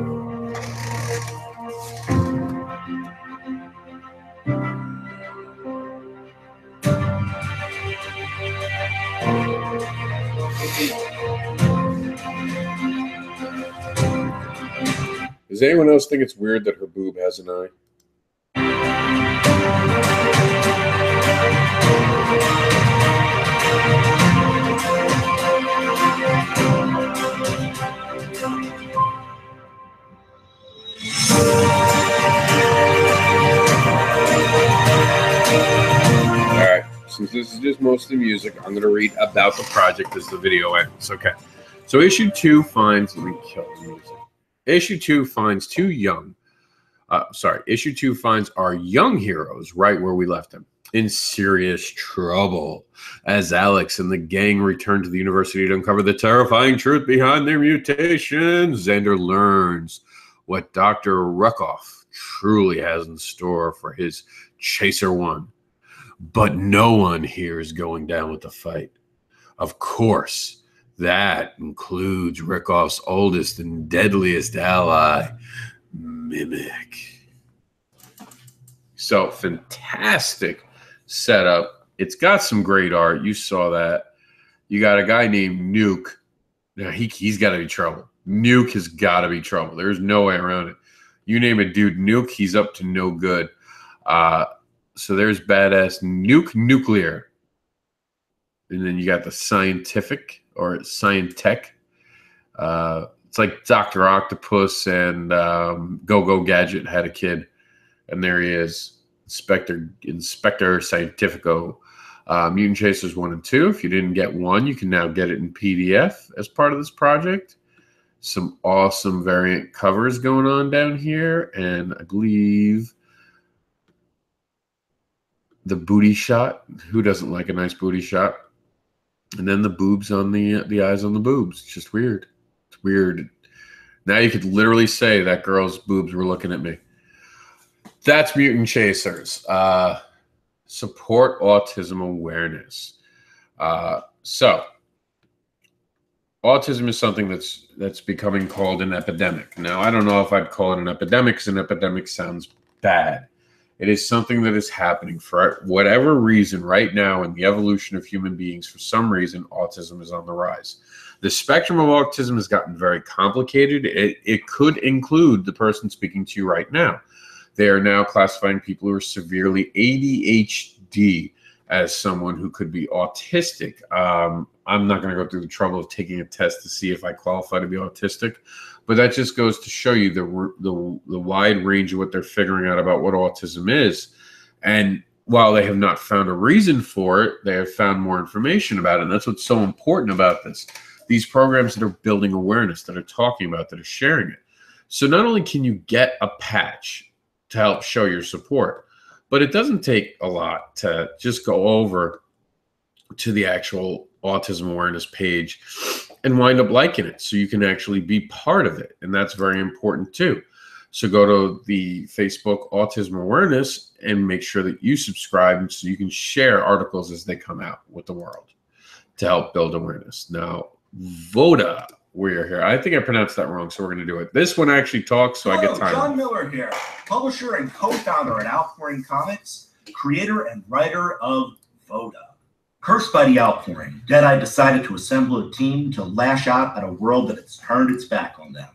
Does anyone else think it's weird that her boob has an eye? All right, since this is just mostly music, I'm going to read about the project as the video ends. Okay, so issue 2 finds, let me kill the music. Issue 2 finds Issue 2 finds our young heroes right where we left them, in serious trouble, as Alex and the gang return to the university to uncover the terrifying truth behind their mutations. Xander learns what Dr. Ruckoff truly has in store for his Chaser 1. But no one here is going down with the fight. Of course, that includes Rickoff's oldest and deadliest ally, Mimic. So, fantastic setup. It's got some great art. You saw that. You got a guy named Nuke. Now, he's got to be trouble. Nuke has got to be trouble. There's no way around it. You name a dude Nuke, he's up to no good. So there's badass Nuke Nuclear. And then you got the Scientific or Scientech. It's like Dr. Octopus and Go-Go Gadget had a kid. And there he is, Inspector Scientifico. Mutant Chasers 1 and 2. If you didn't get 1, you can now get it in PDF as part of this project. Some awesome variant covers going on down here. And I believe the booty shot. Who doesn't like a nice booty shot? And then the boobs on the eyes on the boobs. It's just weird. It's weird. Now you could literally say that girl's boobs were looking at me. That's Mutant Chasers. Support autism awareness. So autism is something that's becoming called an epidemic. Now, I don't know if I'd call it an epidemic, because an epidemic sounds bad. It is something that is happening for whatever reason right now in the evolution of human beings. For some reason, autism is on the rise. The spectrum of autism has gotten very complicated. It could include the person speaking to you right now. They are now classifying people who are severely ADHD as someone who could be autistic. I'm not going to go through the trouble of taking a test to see if I qualify to be autistic, but that just goes to show you the wide range of what they're figuring out about what autism is. And while they have not found a reason for it, they have found more information about it. And that's what's so important about this. These programs that are building awareness, that are talking about, that are sharing it. So not only can you get a patch to help show your support, but it doesn't take a lot to just go over to the actual autism awareness page and wind up liking it, so you can actually be part of it. And that's very important too. So go to the Facebook Autism Awareness and make sure that you subscribe so you can share articles as they come out with the world to help build awareness. Now, VODA, we're here. I think I pronounced that wrong, so we're going to do it. This one actually talks, so I get time. John Miller here, publisher and co-founder at Outpouring Comics, creator and writer of VODA. Cursed by the outpouring, Deadeye decided to assemble a team to lash out at a world that has turned its back on them.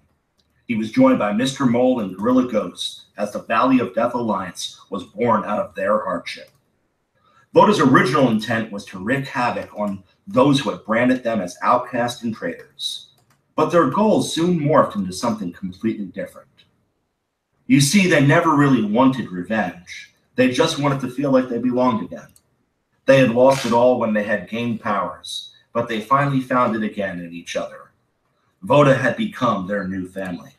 He was joined by Mr. Mole and Gorilla Ghost as the Valley of Death Alliance was born out of their hardship. VODA's original intent was to wreak havoc on those who had branded them as outcasts and traitors. But their goals soon morphed into something completely different. You see, they never really wanted revenge. They just wanted to feel like they belonged again. They had lost it all when they had gained powers, but they finally found it again in each other. VODA had become their new family.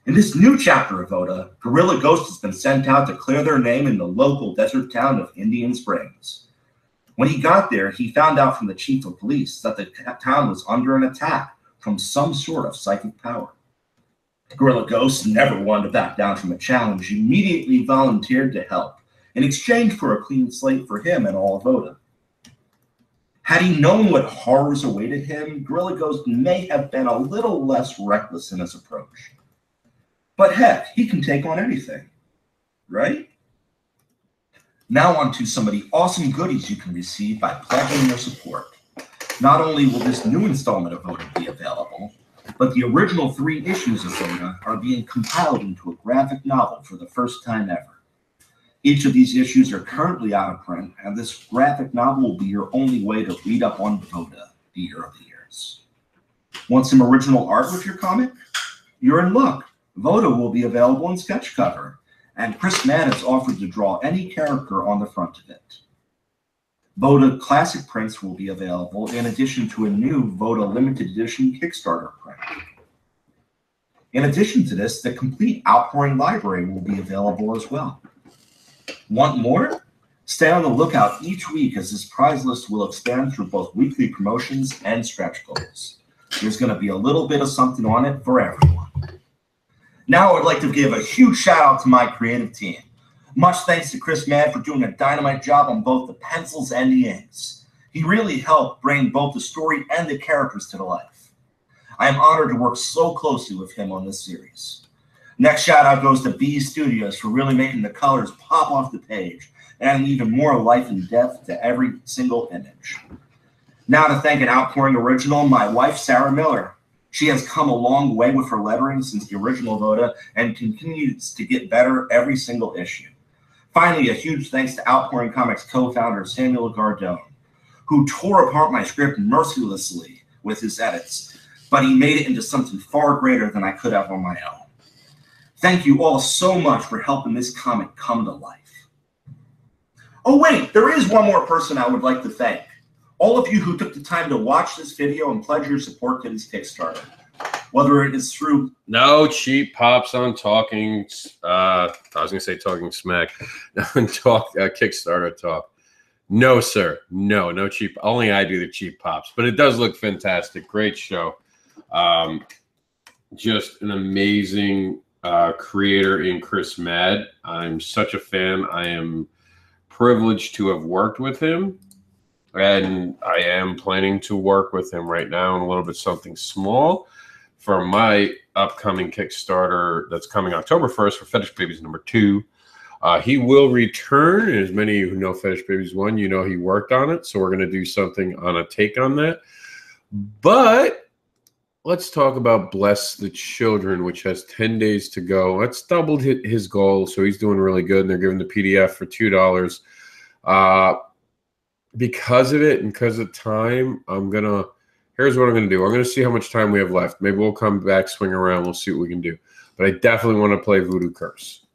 In this new chapter of VODA, Gorilla Ghost has been sent out to clear their name in the local desert town of Indian Springs. When he got there, he found out from the chief of police that the town was under an attack from some sort of psychic power. Gorilla Ghost, never one to back down from a challenge, immediately volunteered to help in exchange for a clean slate for him and all of VODA. Had he known what horrors awaited him, Gorilla Ghost may have been a little less reckless in his approach. But heck, he can take on anything, right? Now on to some of the awesome goodies you can receive by pledging your support. Not only will this new installment of VODA be available, but the original 3 issues of VODA are being compiled into a graphic novel for the first time ever. Each of these issues are currently out of print, and this graphic novel will be your only way to read up on VODA, the early years. Want some original art with your comic? You're in luck. VODA will be available in sketch cover, and Chris Mann has offered to draw any character on the front of it. VODA classic prints will be available in addition to a new VODA limited edition Kickstarter print. In addition to this, the complete Outpouring library will be available as well. Want more? Stay on the lookout each week as this prize list will expand through both weekly promotions and stretch goals. There's going to be a little bit of something on it for everyone. Now I would like to give a huge shout out to my creative team. Much thanks to Chris Mann for doing a dynamite job on both the pencils and the inks. He really helped bring both the story and the characters to life. I am honored to work so closely with him on this series. Next shout out goes to B Studios for really making the colors pop off the page and even more life and depth to every single image. Now to thank an Outpouring original, my wife, Sarah Miller. She has come a long way with her lettering since the original VODA and continues to get better every single issue. Finally, a huge thanks to Outpouring Comics co-founder Samuel Gardone, who tore apart my script mercilessly with his edits, but he made it into something far greater than I could have on my own. Thank you all so much for helping this comic come to life. Oh wait, there is one more person I would like to thank. All of you who took the time to watch this video and pledge your support to this Kickstarter. Whether it is through... No cheap pops on talking... I was going to say talking smack. Kickstarter talk. No, sir. No cheap... Only I do the cheap pops. But it does look fantastic. Great show. Just an amazing... creator in Chris Mad. I'm such a fan. I am privileged to have worked with him. And I am planning to work with him right now on a little bit something small for my upcoming Kickstarter that's coming October 1st for Fetish Babies #2. He will return. As many of you who know Fetish Babies 1, you know he worked on it. So we're going to do something on a take on that. But let's talk about Bless the Children, which has 10 days to go. That's doubled his goal, so he's doing really good. And they're giving the PDF for $2. Because of it and because of time, here's what I'm going to do. I'm going to see how much time we have left. Maybe we'll come back, swing around. We'll see what we can do. But I definitely want to play Voodoo Curse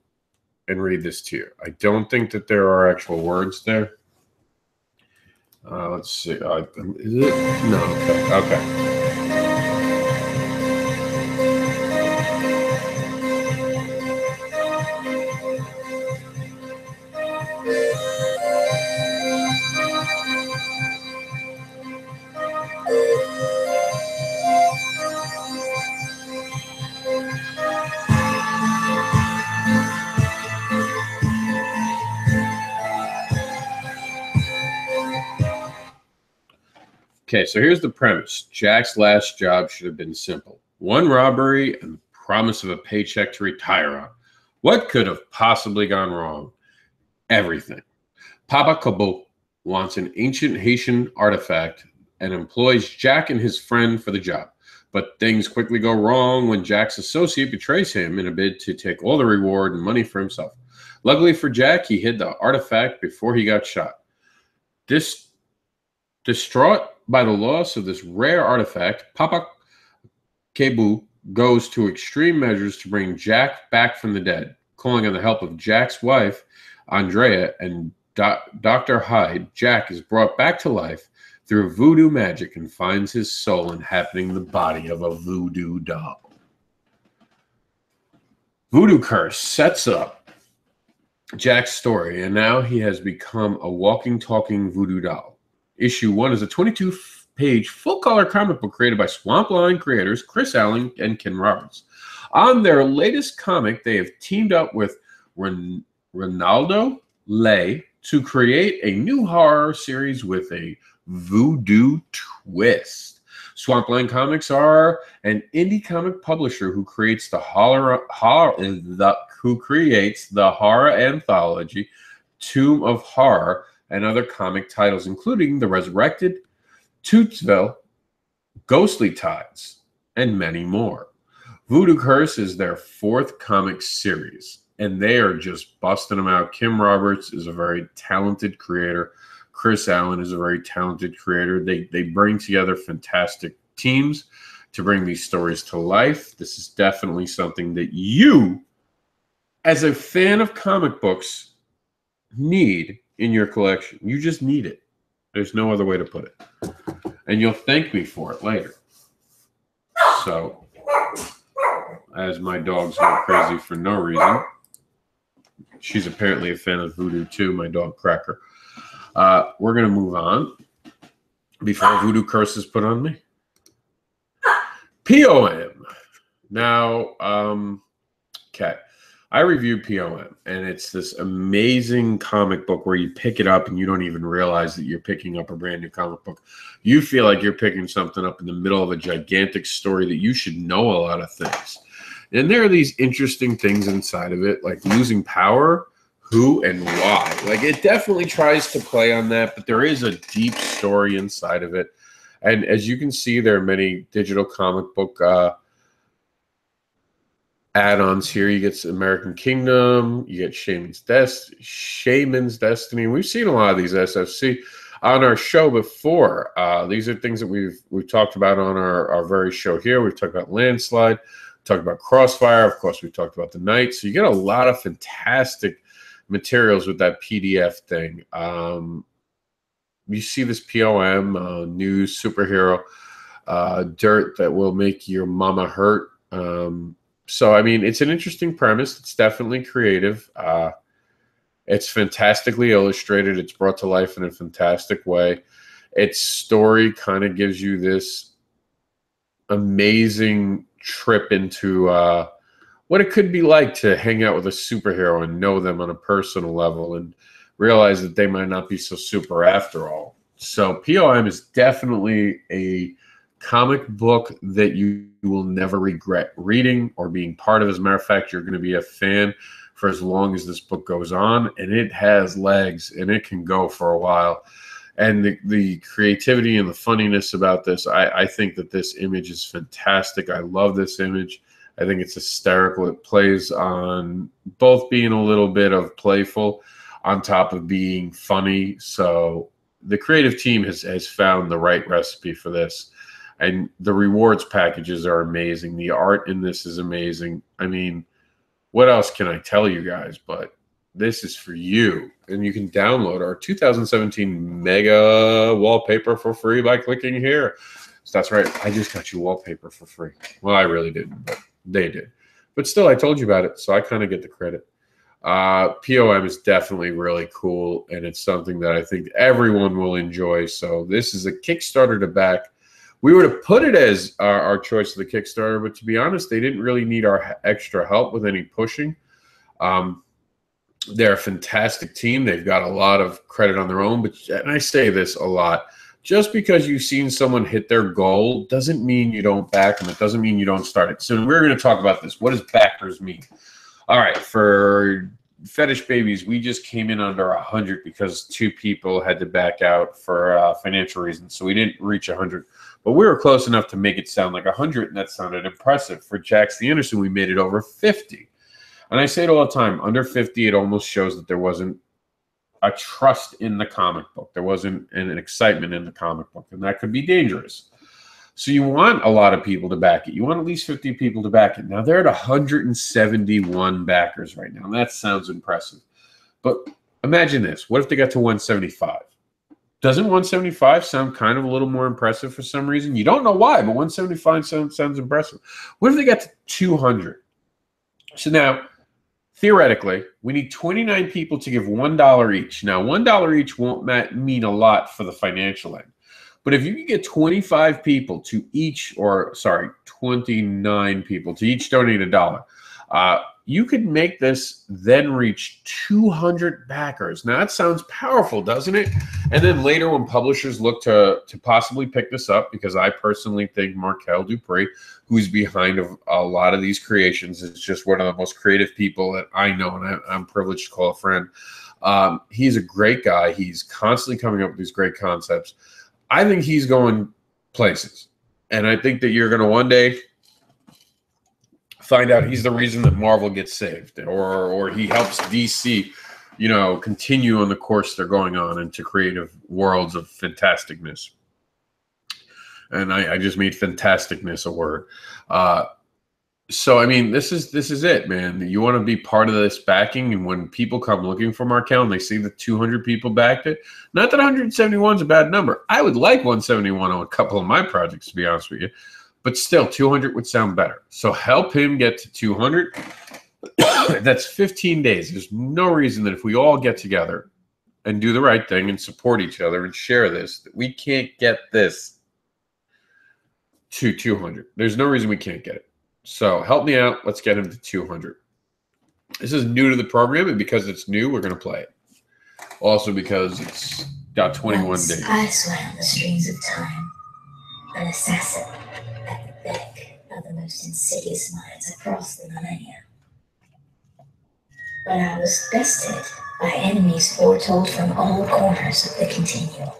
and read this to you. I don't think that there are actual words there. Let's see. Is it? No. Okay. Okay, so here's the premise. Jack's last job should have been simple. One robbery and the promise of a paycheck to retire on. What could have possibly gone wrong? Everything. Papa Kobo wants an ancient Haitian artifact and employs Jack and his friend for the job. But things quickly go wrong when Jack's associate betrays him in a bid to take all the reward and money for himself. Luckily for Jack, he hid the artifact before he got shot. Distraught by the loss of this rare artifact, Papa Kebu goes to extreme measures to bring Jack back from the dead. Calling on the help of Jack's wife, Andrea, and Dr. Hyde, Jack is brought back to life through voodoo magic and finds his soul inhabiting the body of a voodoo doll. Voodoo Curse sets up Jack's story, and now he has become a walking, talking voodoo doll. Issue 1 is a 22-page full-color comic book created by Swampline creators Chris Allen and Ken Roberts. On their latest comic, they have teamed up with Ronaldo Lay to create a new horror series with a voodoo twist. Swampline Comics are an indie comic publisher who creates the horror anthology Tomb of Horror and other comic titles, including The Resurrected, Tootsville, Ghostly Tides, and many more. Voodoo Curse is their 4th comic series, and they are just busting them out. Kim Roberts is a very talented creator. Chris Allen is a very talented creator. They bring together fantastic teams to bring these stories to life. This is definitely something that you, as a fan of comic books, need in your collection. You just need it. There's no other way to put it. And you'll thank me for it later. So, as my dog's going crazy for no reason, she's apparently a fan of voodoo too, my dog Cracker. We're going to move on before Voodoo Curse is put on me. POM. Now, okay. I reviewed POM, and it's this amazing comic book where you pick it up and you don't even realize that you're picking up a brand new comic book. You feel like you're picking something up in the middle of a gigantic story that you should know a lot of things. And there are these interesting things inside of it, like losing power, who and why. Like, it definitely tries to play on that, but there is a deep story inside of it. And as you can see, there are many digital comic book add-ons here. You get American Kingdom, you get Shaman's Destiny. We've seen a lot of these SFC on our show before. These are things that we've talked about on our very show here. We've talked about Landslide, talked about Crossfire. Of course, we've talked about the Knight. So you get a lot of fantastic materials with that PDF thing. You see this POM, new superhero dirt that will make your mama hurt. So, I mean, it's an interesting premise. It's definitely creative. It's fantastically illustrated. It's brought to life in a fantastic way. Its story kind of gives you this amazing trip into what it could be like to hang out with a superhero and know them on a personal level and realize that they might not be so super after all. So POM is definitely a comic book that you will never regret reading or being part of. As a matter of fact, you're going to be a fan for as long as this book goes on, and it has legs and it can go for a while. And the creativity and the funniness about this, I think that this image is fantastic. I love this image. I think it's hysterical. It plays on both being a little bit of playful on top of being funny. So the creative team has found the right recipe for this. And the rewards packages are amazing. The art in this is amazing. I mean, what else can I tell you guys? But this is for you. And you can download our 2017 Mega wallpaper for free by clicking here. So that's right. I just got you wallpaper for free. Well, I really didn't, but they did. But still, I told you about it, so I kind of get the credit. POM is definitely really cool, and it's something that I think everyone will enjoy. So this is a Kickstarter to back. We would have put it as our choice of the Kickstarter, but to be honest, they didn't really need our extra help with any pushing. They're a fantastic team. They've got a lot of credit on their own, and I say this a lot, just because you've seen someone hit their goal doesn't mean you don't back them. It doesn't mean you don't start it. So we're going to talk about this. What does backers mean? All right, for Fetish Babies, we just came in under 100 because 2 people had to back out for financial reasons. So we didn't reach 100. But we were close enough to make it sound like 100, and that sounded impressive. For Jax the Anderson, we made it over 50. And I say it all the time, under 50, it almost shows that there wasn't a trust in the comic book. There wasn't an excitement in the comic book, and that could be dangerous. So you want a lot of people to back it. You want at least 50 people to back it. Now, they're at 171 backers right now, and that sounds impressive. But imagine this. What if they got to 175? Doesn't 175 sound kind of a little more impressive for some reason? You don't know why, but 175 sounds impressive. What if they got to 200? So now, theoretically, we need 29 people to give $1 each. Now, $1 each won't mean a lot for the financial end. But if you can get 25 people to each, 29 people to each donate $1, you could make this then reach 200 backers. Now, that sounds powerful, doesn't it? And then later when publishers look to possibly pick this up, because I personally think Markel Dupree, who's behind a lot of these creations, is just one of the most creative people that I know, and I'm privileged to call a friend. He's a great guy. He's constantly coming up with these great concepts. I think he's going places. And I think that you're going to one day find out he's the reason that Marvel gets saved, or he helps DC, continue on the course they're going on into creative worlds of fantasticness. And I just made fantasticness a word. So, I mean, this is it, man. You want to be part of this backing, and when people come looking for Markel and they see that 200 people backed it, not that 171 is a bad number. I would like 171 on a couple of my projects, to be honest with you. But still, 200 would sound better. So help him get to 200. That's 15 days. There's no reason that if we all get together and do the right thing and support each other and share this, that we can't get this to 200. There's no reason we can't get it. So help me out. Let's get him to 200. This is new to the program, and because it's new, we're going to play it. Also because it's got 21 days. I swam the streams of time, an assassin at the beck of the most insidious minds across the millennia. But I was bested by enemies foretold from all corners of the continuum,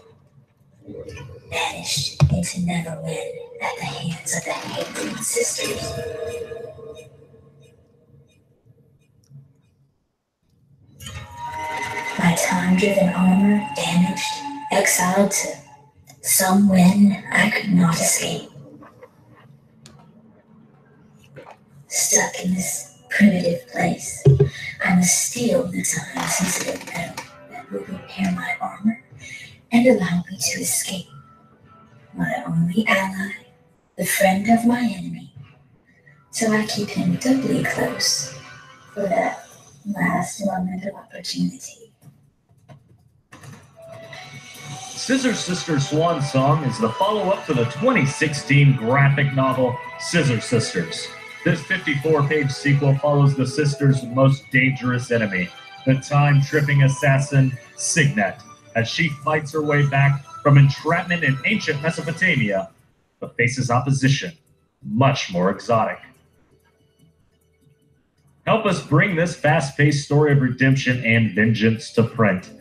banished into Neverwin at the hands of the hated sisters. My time-driven armor damaged, exiled to some when I could not escape. Stuck in this primitive place, I must steal the time-sensitive metal that will repair my armor and allow me to escape. My only ally, the friend of my enemy. So I keep him doubly close for that last moment of opportunity. Scissor Sisters Swan Song is the follow-up to the 2016 graphic novel Scissor Sisters. This 54-page sequel follows the sisters' most dangerous enemy, the time-tripping assassin Signet, as she fights her way back from entrapment in ancient Mesopotamia, but faces opposition, much more exotic. Help us bring this fast-paced story of redemption and vengeance to print.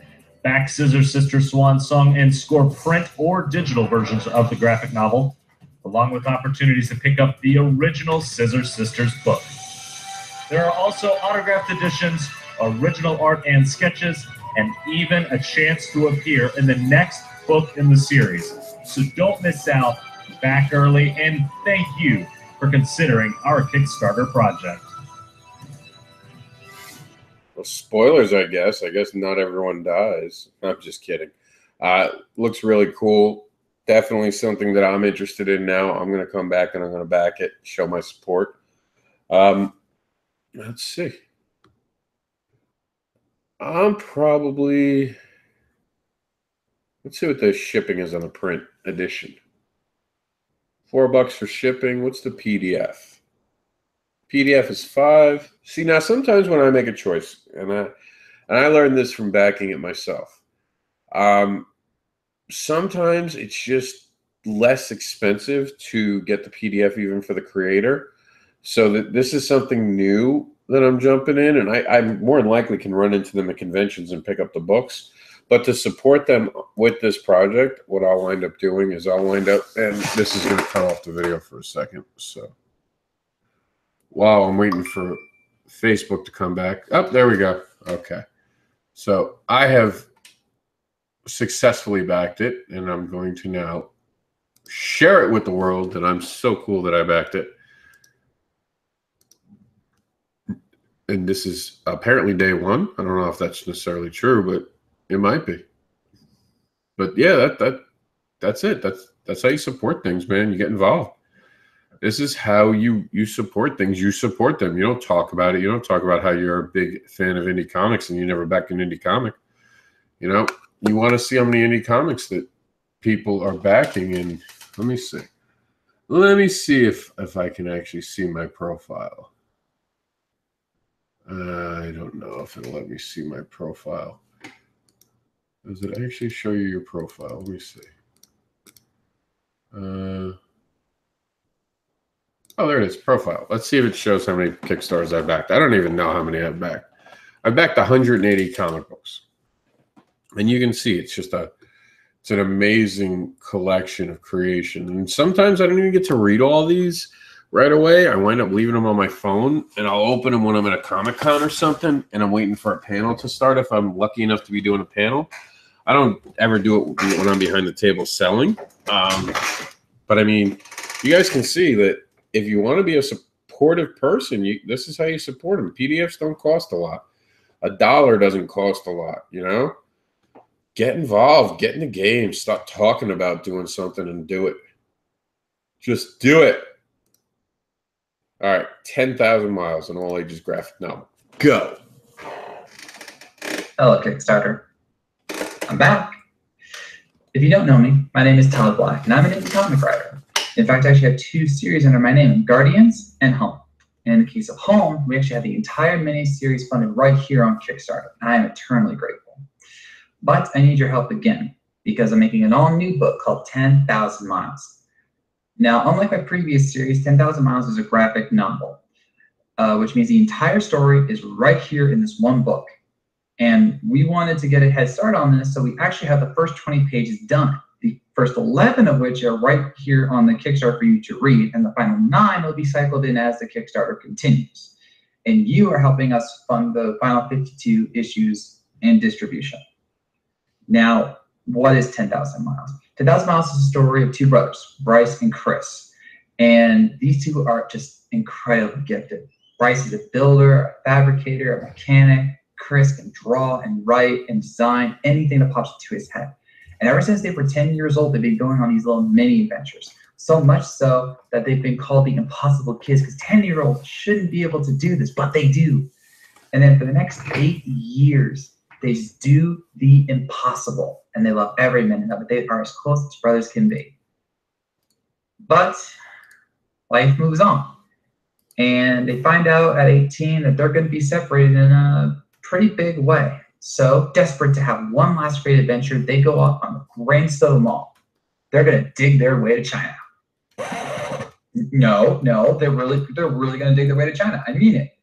Back Scissor Sisters Swan Song and score print or digital versions of the graphic novel, along with opportunities to pick up the original Scissor Sisters book. There are also autographed editions, original art and sketches, and even a chance to appear in the next book in the series. So don't miss out, back early, and thank you for considering our Kickstarter project. Well, spoilers, I guess. I guess not everyone dies. I'm just kidding. Looks really cool. Definitely something that I'm interested in now. I'm going to come back and I'm going to back it, show my support. Let's see. I'm probably... Let's see what the shipping is on the print edition. $4 for shipping. What's the PDF? PDF is $5. See, now sometimes when I make a choice, and I learned this from backing it myself, sometimes it's just less expensive to get the PDF even for the creator. So that this is something new that I'm jumping in, and I more than likely can run into them at conventions and pick up the books. But to support them with this project, what I'll wind up doing is I'll wind up, and this is going to cut off the video for a second. So while I'm waiting for Facebook to come back. Oh, there we go. Okay. So I have successfully backed it, and I'm going to now share it with the world that I'm so cool that I backed it. And this is apparently day one. I don't know if that's necessarily true, but it might be. But yeah, that's it. That's how you support things, man. You get involved. This is how you support things. You support them. You don't talk about it. You don't talk about how you're a big fan of indie comics and you never backed an indie comic. You know, you want to see how many indie comics that people are backing. And let me see. Let me see if I can actually see my profile. I don't know if it'll let me see my profile. Does it actually show you your profile? Let me see. Oh, there it is, profile. Let's see if it shows how many Kickstarters I've backed. I don't even know how many I've backed. I've backed 180 comic books. And you can see it's an amazing collection of creation. And sometimes I don't even get to read all these right away. I wind up leaving them on my phone, and I'll open them when I'm at a Comic-Con or something, and I'm waiting for a panel to start if I'm lucky enough to be doing a panel. I don't ever do it when I'm behind the table selling. But I mean, you guys can see that if you want to be a supportive person, this is how you support them. PDFs don't cost a lot. $1 doesn't cost a lot, you know? Get involved. Get in the game. Stop talking about doing something and do it. Just do it. All right, 10,000 miles, an all-ages graphic novel. Go. Hello, Kickstarter. I'm back. If you don't know me, my name is Tyler Black, and I'm an indie comic writer. In fact, I actually have 2 series under my name, Guardians and Home. And in the case of Home, we actually have the entire mini-series funded right here on Kickstarter, and I am eternally grateful. But I need your help again, because I'm making an all-new book called 10,000 Miles. Now, unlike my previous series, 10,000 Miles is a graphic novel, which means the entire story is right here in this one book. And we wanted to get a head start on this, so we actually have the first 20 pages done. The first 11 of which are right here on the Kickstarter for you to read, and the final 9 will be cycled in as the Kickstarter continues. And you are helping us fund the final 52 issues and distribution. Now, what is 10,000 Miles? 10,000 Miles is a story of 2 brothers, Bryce and Chris. And these 2 are just incredibly gifted. Bryce is a builder, a fabricator, a mechanic. Chris can draw and write and design anything that pops into his head. And ever since they were 10 years old, they've been going on these little mini adventures. So much so that they've been called the impossible kids, because 10-year-olds shouldn't be able to do this, but they do. And then for the next 8 years, they just do the impossible, and they love every minute of it. They are as close as brothers can be. But life moves on, and they find out at 18 that they're going to be separated in a pretty big way. So, desperate to have one last great adventure, they go off on the grandest of them all. They're going to dig their way to China. No, they're really going to dig their way to China. I mean it.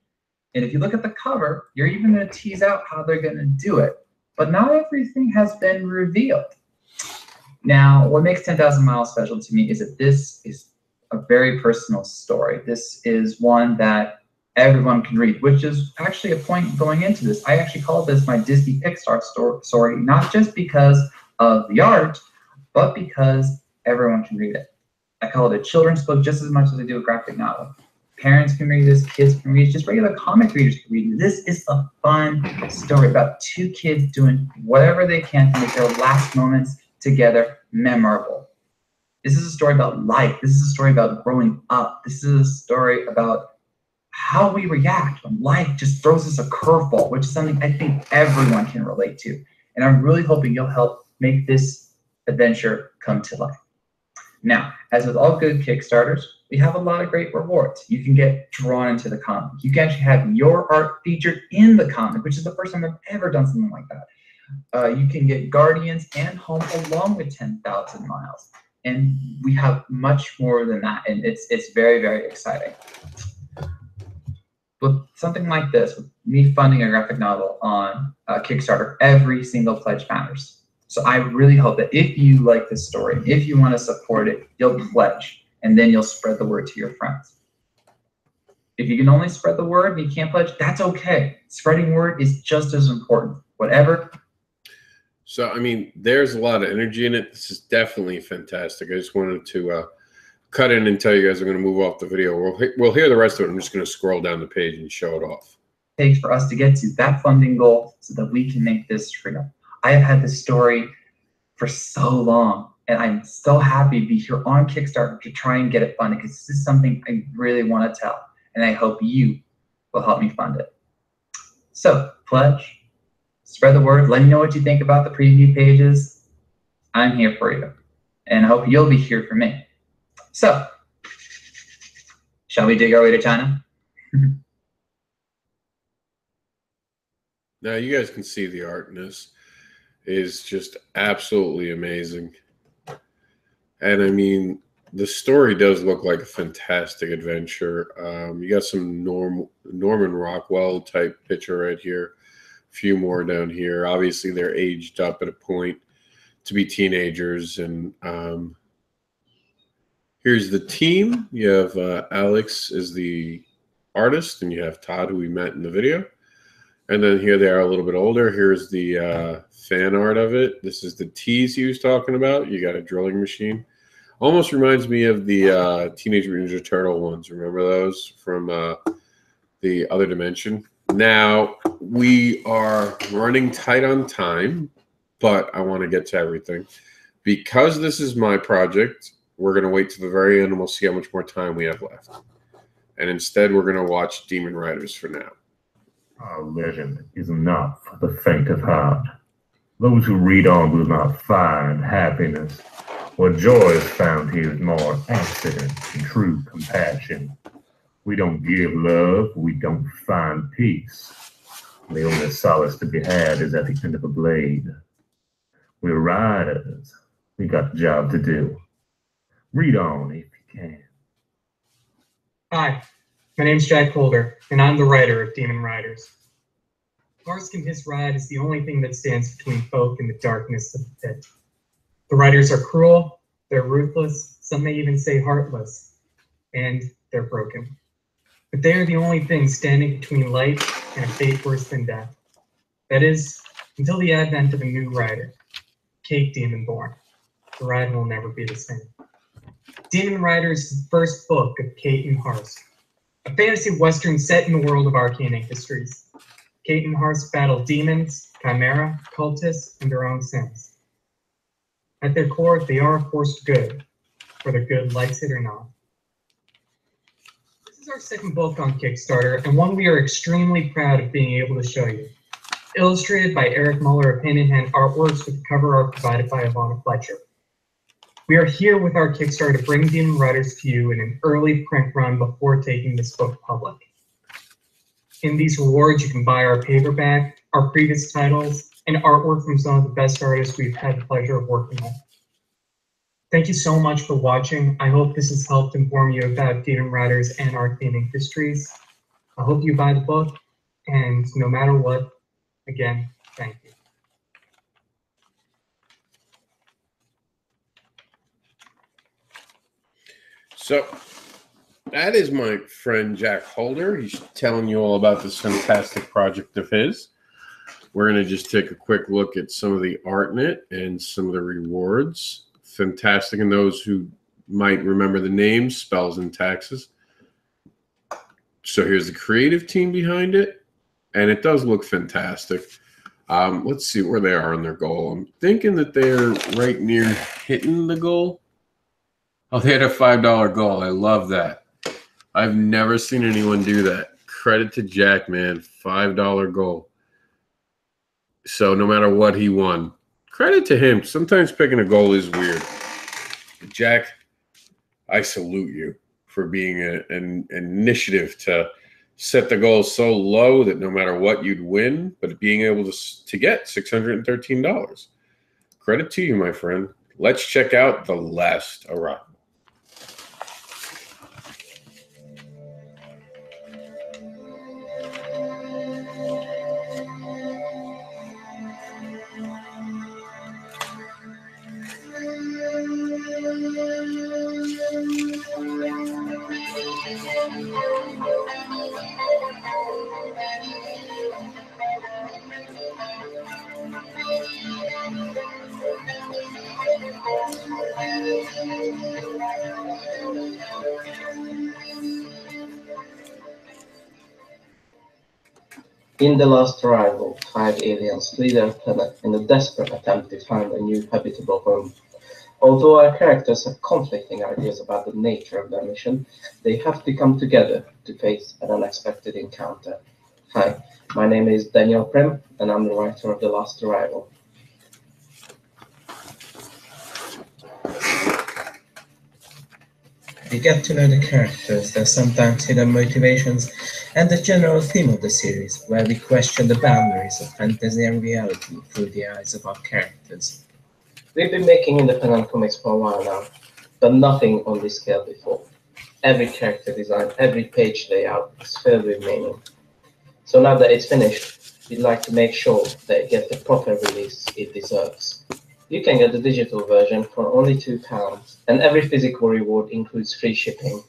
And if you look at the cover, you're even going to tease out how they're going to do it. But not everything has been revealed. Now, what makes 10,000 Miles special to me is that this is a very personal story. This is one that everyone can read, which is actually a point going into this. I actually call this my Disney Pixar story, not just because of the art, but because everyone can read it. I call it a children's book just as much as I do a graphic novel. Parents can read this, kids can read it, just regular comic readers can read it. This is a fun story about two kids doing whatever they can to make their last moments together memorable. This is a story about life. This is a story about growing up. This is a story about how we react when life just throws us a curveball, which is something I think everyone can relate to. And I'm really hoping you'll help make this adventure come to life. Now, as with all good Kickstarters, we have a lot of great rewards. You can get drawn into the comic. You can actually have your art featured in the comic, which is the first time I've ever done something like that. You can get Guardians and Home along with 10,000 Miles. And we have much more than that, and it's very, very exciting. With something like this, with me funding a graphic novel on Kickstarter, every single pledge matters. So I really hope that if you like this story, if you want to support it, you'll pledge, and then you'll spread the word to your friends. If you can only spread the word and you can't pledge, that's okay. Spreading word is just as important. Whatever. So, I mean, there's a lot of energy in it. This is definitely fantastic. I just wanted to cut in and tell you guys I'm going to move off the video. We'll hear the rest of it. I'm just going to scroll down the page and show it off. It takes for us to get to that funding goal so that we can make this real. I have had this story for so long, and I'm so happy to be here on Kickstarter to try and get it funded, because this is something I really want to tell, and I hope you will help me fund it. So, pledge. Spread the word. Let me know what you think about the preview pages. I'm here for you, and I hope you'll be here for me. So, shall we dig our way to China? Now, you guys can see the art in this is just absolutely amazing. And I mean, the story does look like a fantastic adventure. You got some Norman Rockwell type picture right here. A few more down here. Obviously, they're aged up at a point to be teenagers. And here's the team. You have Alex is the artist, and you have Todd, who we met in the video. And then here they are a little bit older. Here's the fan art of it. This is the tease he was talking about. You got a drilling machine. Almost reminds me of the Teenage Mutant Ninja Turtle ones. Remember those from the other dimension? Now, we are running tight on time, but I want to get to everything. Because this is my project, we're going to wait to the very end, and we'll see how much more time we have left. And instead, we're going to watch Demon Riders for now. Our legend is not for the faint of heart. Those who read on will not find happiness. What joy is found here is more accident than true compassion. We don't give love, we don't find peace. The only solace to be had is at the end of a blade. We're riders. We got a job to do. Read on if you can. Hi, my name's Jack Holder, and I'm the writer of Demon Riders. Garsk and his ride is the only thing that stands between folk and the darkness of the pit. The riders are cruel, they're ruthless, some may even say heartless, and they're broken. But they are the only thing standing between light and a fate worse than death. That is, until the advent of a new rider, Kate Demonborn. The ride will never be the same. Demon Riders is the first book of Kate and Harsk, a fantasy western set in the world of arcane industries. Kate and Harsk battle demons, chimera, cultists, and their own sins. At their core, they are a force good, whether good likes it or not. This is our second book on Kickstarter, and one we are extremely proud of being able to show you. Illustrated by Eric Muller of Hand in Hand Artworks, with cover art provided by Ivana Fletcher. We are here with our Kickstarter to bring Demon Riders to you in an early print run before taking this book public. In these rewards, you can buy our paperback, our previous titles, and artwork from some of the best artists we've had the pleasure of working with. Thank you so much for watching. I hope this has helped inform you about Demon Riders and our theming histories. I hope you buy the book, and no matter what, again, thank you. So that is my friend Jack Holder. He's telling you all about this fantastic project of his. We're going to just take a quick look at some of the art in it and some of the rewards. Fantastic. And those who might remember the names, Spells and Taxes. So here's the creative team behind it. And it does look fantastic. Let's see where they are on their goal. I'm thinking that they're right near hitting the goal. Oh, they had a $5 goal. I love that. I've never seen anyone do that. Credit to Jack, man. $5 goal. So no matter what he won, credit to him. Sometimes picking a goal is weird. Jack, I salute you for being an initiative to set the goal so low that no matter what you'd win, but being able to get $613. Credit to you, my friend. Let's check out The Last Arrival. In The Last Arrival, 5 aliens flee their planet in a desperate attempt to find a new habitable home. Although our characters have conflicting ideas about the nature of their mission, they have to come together to face an unexpected encounter. Hi, my name is Daniel Prim, and I'm the writer of The Last Arrival. You get to know the characters, their sometimes hidden motivations, and the general theme of the series, where we question the boundaries of fantasy and reality through the eyes of our characters. We've been making independent comics for a while now, but nothing on this scale before. Every character design, every page layout is filled with meaning. So now that it's finished, we'd like to make sure that it gets the proper release it deserves. You can get the digital version for only £2, and every physical reward includes free shipping.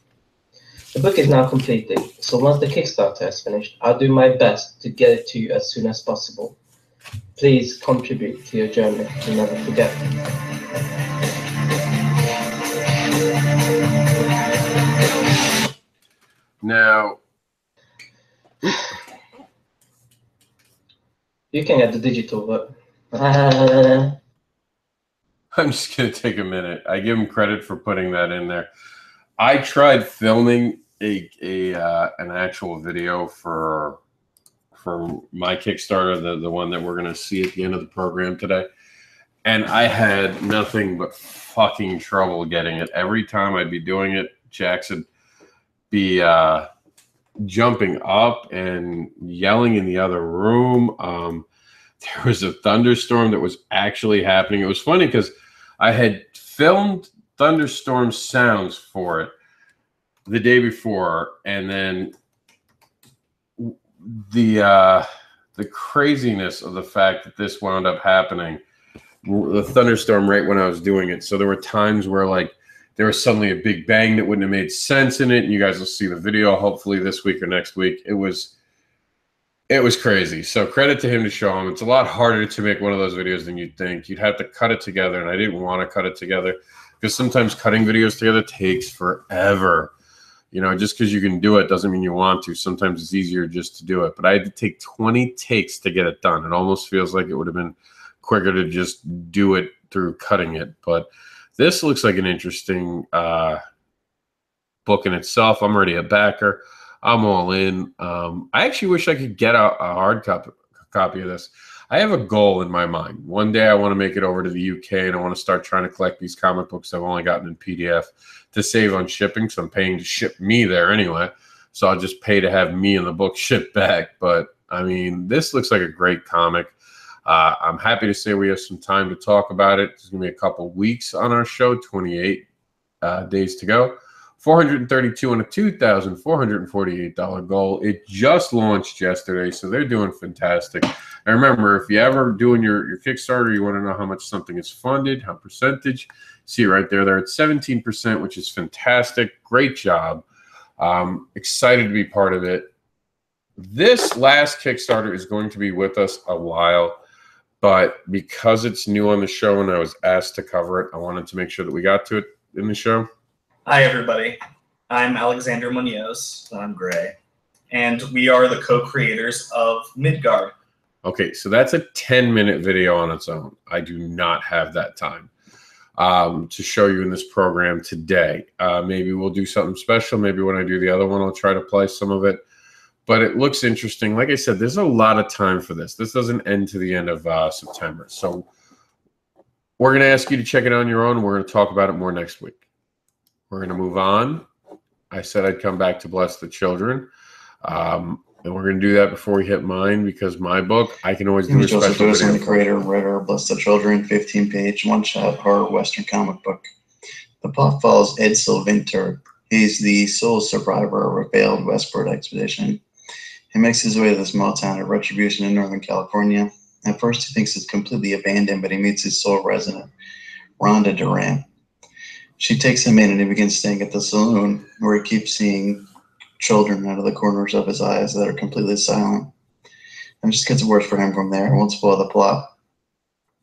The book is now completed, so once the Kickstarter is finished, I'll do my best to get it to you as soon as possible. Please contribute to your journey to never forget. Now, you can get the digital version. I'm just going to take a minute. I give him credit for putting that in there. I tried filming an actual video for my Kickstarter, the one that we're going to see at the end of the program today. And I had nothing but fucking trouble getting it. Every time I'd be doing it, Jackson would be jumping up and yelling in the other room. There was a thunderstorm that was actually happening. It was funny because I had filmed thunderstorm sounds for it the day before, and then the craziness of the fact that this wound up happening, the thunderstorm right when I was doing it. So there were times where like there was suddenly a big bang that wouldn't have made sense in it, and you guys will see the video hopefully this week or next week. It was crazy. So credit to him to show him. It's a lot harder to make one of those videos than you'd think. You'd have to cut it together, and I didn't want to cut it together because sometimes cutting videos together takes forever. You know, just because you can do it doesn't mean you want to. Sometimes it's easier just to do it. But I had to take 20 takes to get it done. It almost feels like it would have been quicker to just do it through cutting it. But this looks like an interesting book in itself. I'm already a backer. I'm all in. I actually wish I could get a hard copy of this. I have a goal in my mind. One day I want to make it over to the UK, and I want to start trying to collect these comic books I've only gotten in PDF to save on shipping, so I'm paying to ship me there anyway. so I'll just pay to have me and the book shipped back. But I mean, this looks like a great comic. I'm happy to say we have some time to talk about it. There's gonna be a couple weeks on our show, 28 days to go. 432 on a $2,448 goal. It just launched yesterday, so they're doing fantastic. And remember, if you ever doing your Kickstarter, you want to know how much something is funded, how percentage, see right there. They're at 17%, which is fantastic. Great job. Excited to be part of it. This last Kickstarter is going to be with us a while, but because it's new on the show and I was asked to cover it, I wanted to make sure that we got to it in the show. Hi, everybody. I'm Alexander Munoz. I'm Gray. And we are the co-creators of Midgard. Okay, so that's a 10-minute video on its own. I do not have that time to show you in this program today. Maybe we'll do something special. Maybe when I do the other one, I'll try to play some of it. But it looks interesting. Like I said, there's a lot of time for this. This doesn't end to the end of September. So we're going to ask you to check it on your own. We're going to talk about it more next week. We're going to move on. I said I'd come back to Bless the Children. And we're going to do that before we hit mine, because my book, I can always do a special video. I'm the creator and writer of Bless the Children, 15-page, one-shot horror Western comic book. The plot follows Ed Sylvinter. He's the sole survivor of a failed westward expedition. He makes his way to the small town of Retribution in Northern California. At first, he thinks it's completely abandoned, but he meets his sole resident, Rhonda Durant. She takes him in and he begins staying at the saloon, where he keeps seeing children out of the corners of his eyes that are completely silent. And it just gets worse for him from there. I won't spoil the plot.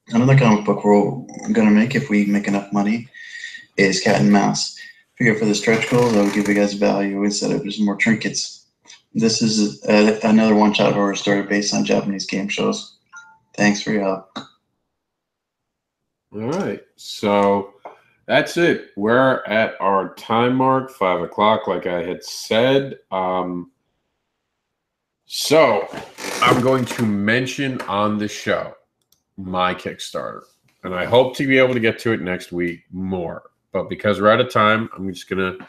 Another comic book we're going to make, if we make enough money, is Cat and Mouse. Figure for the stretch goals, I would give you guys value instead of just more trinkets. This is another one-shot horror story based on Japanese game shows. Thanks for your help. All right, so that's it. We're at our time mark, 5 o'clock, like I had said. So I'm going to mention on the show my Kickstarter, and I hope to be able to get to it next week more. But because we're out of time, I'm just going to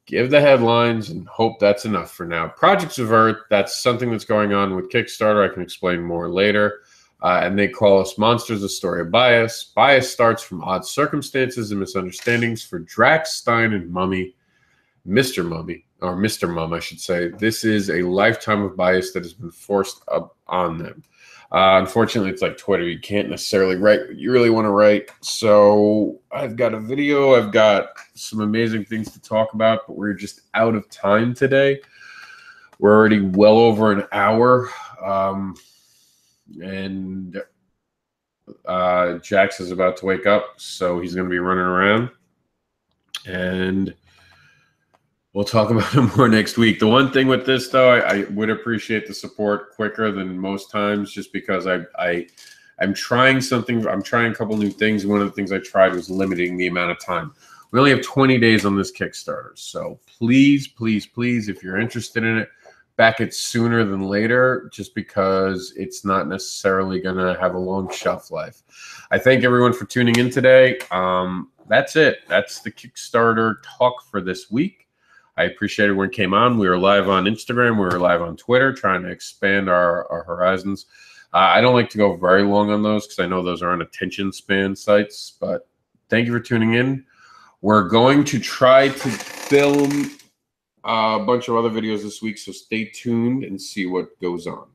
give the headlines and hope that's enough for now. Projects of Earth, that's something that's going on with Kickstarter. I can explain more later. And they call us Monsters, a Story of Bias. Bias starts from odd circumstances and misunderstandings for Drax, Stein, and Mummy. Mr. Mummy, or Mr. Mum, I should say. This is a lifetime of bias that has been forced up on them. Unfortunately, it's like Twitter. You can't necessarily write what you really want to write. So I've got a video. I've got some amazing things to talk about, but we're just out of time today. We're already well over an hour. And Jax is about to wake up, so he's going to be running around. And we'll talk about it more next week. The one thing with this, though, I would appreciate the support quicker than most times, just because I'm trying something. I'm trying a couple new things. One of the things I tried was limiting the amount of time. We only have 20 days on this Kickstarter. So please, please, please, if you're interested in it, back it sooner than later, just because it's not necessarily going to have a long shelf life. I thank everyone for tuning in today. That's it. That's the Kickstarter talk for this week. I appreciate everyone came on. We were live on Instagram. We were live on Twitter, trying to expand our horizons. I don't like to go very long on those because I know those are on attention span sites, but thank you for tuning in. We're going to try to film a bunch of other videos this week, so stay tuned and see what goes on.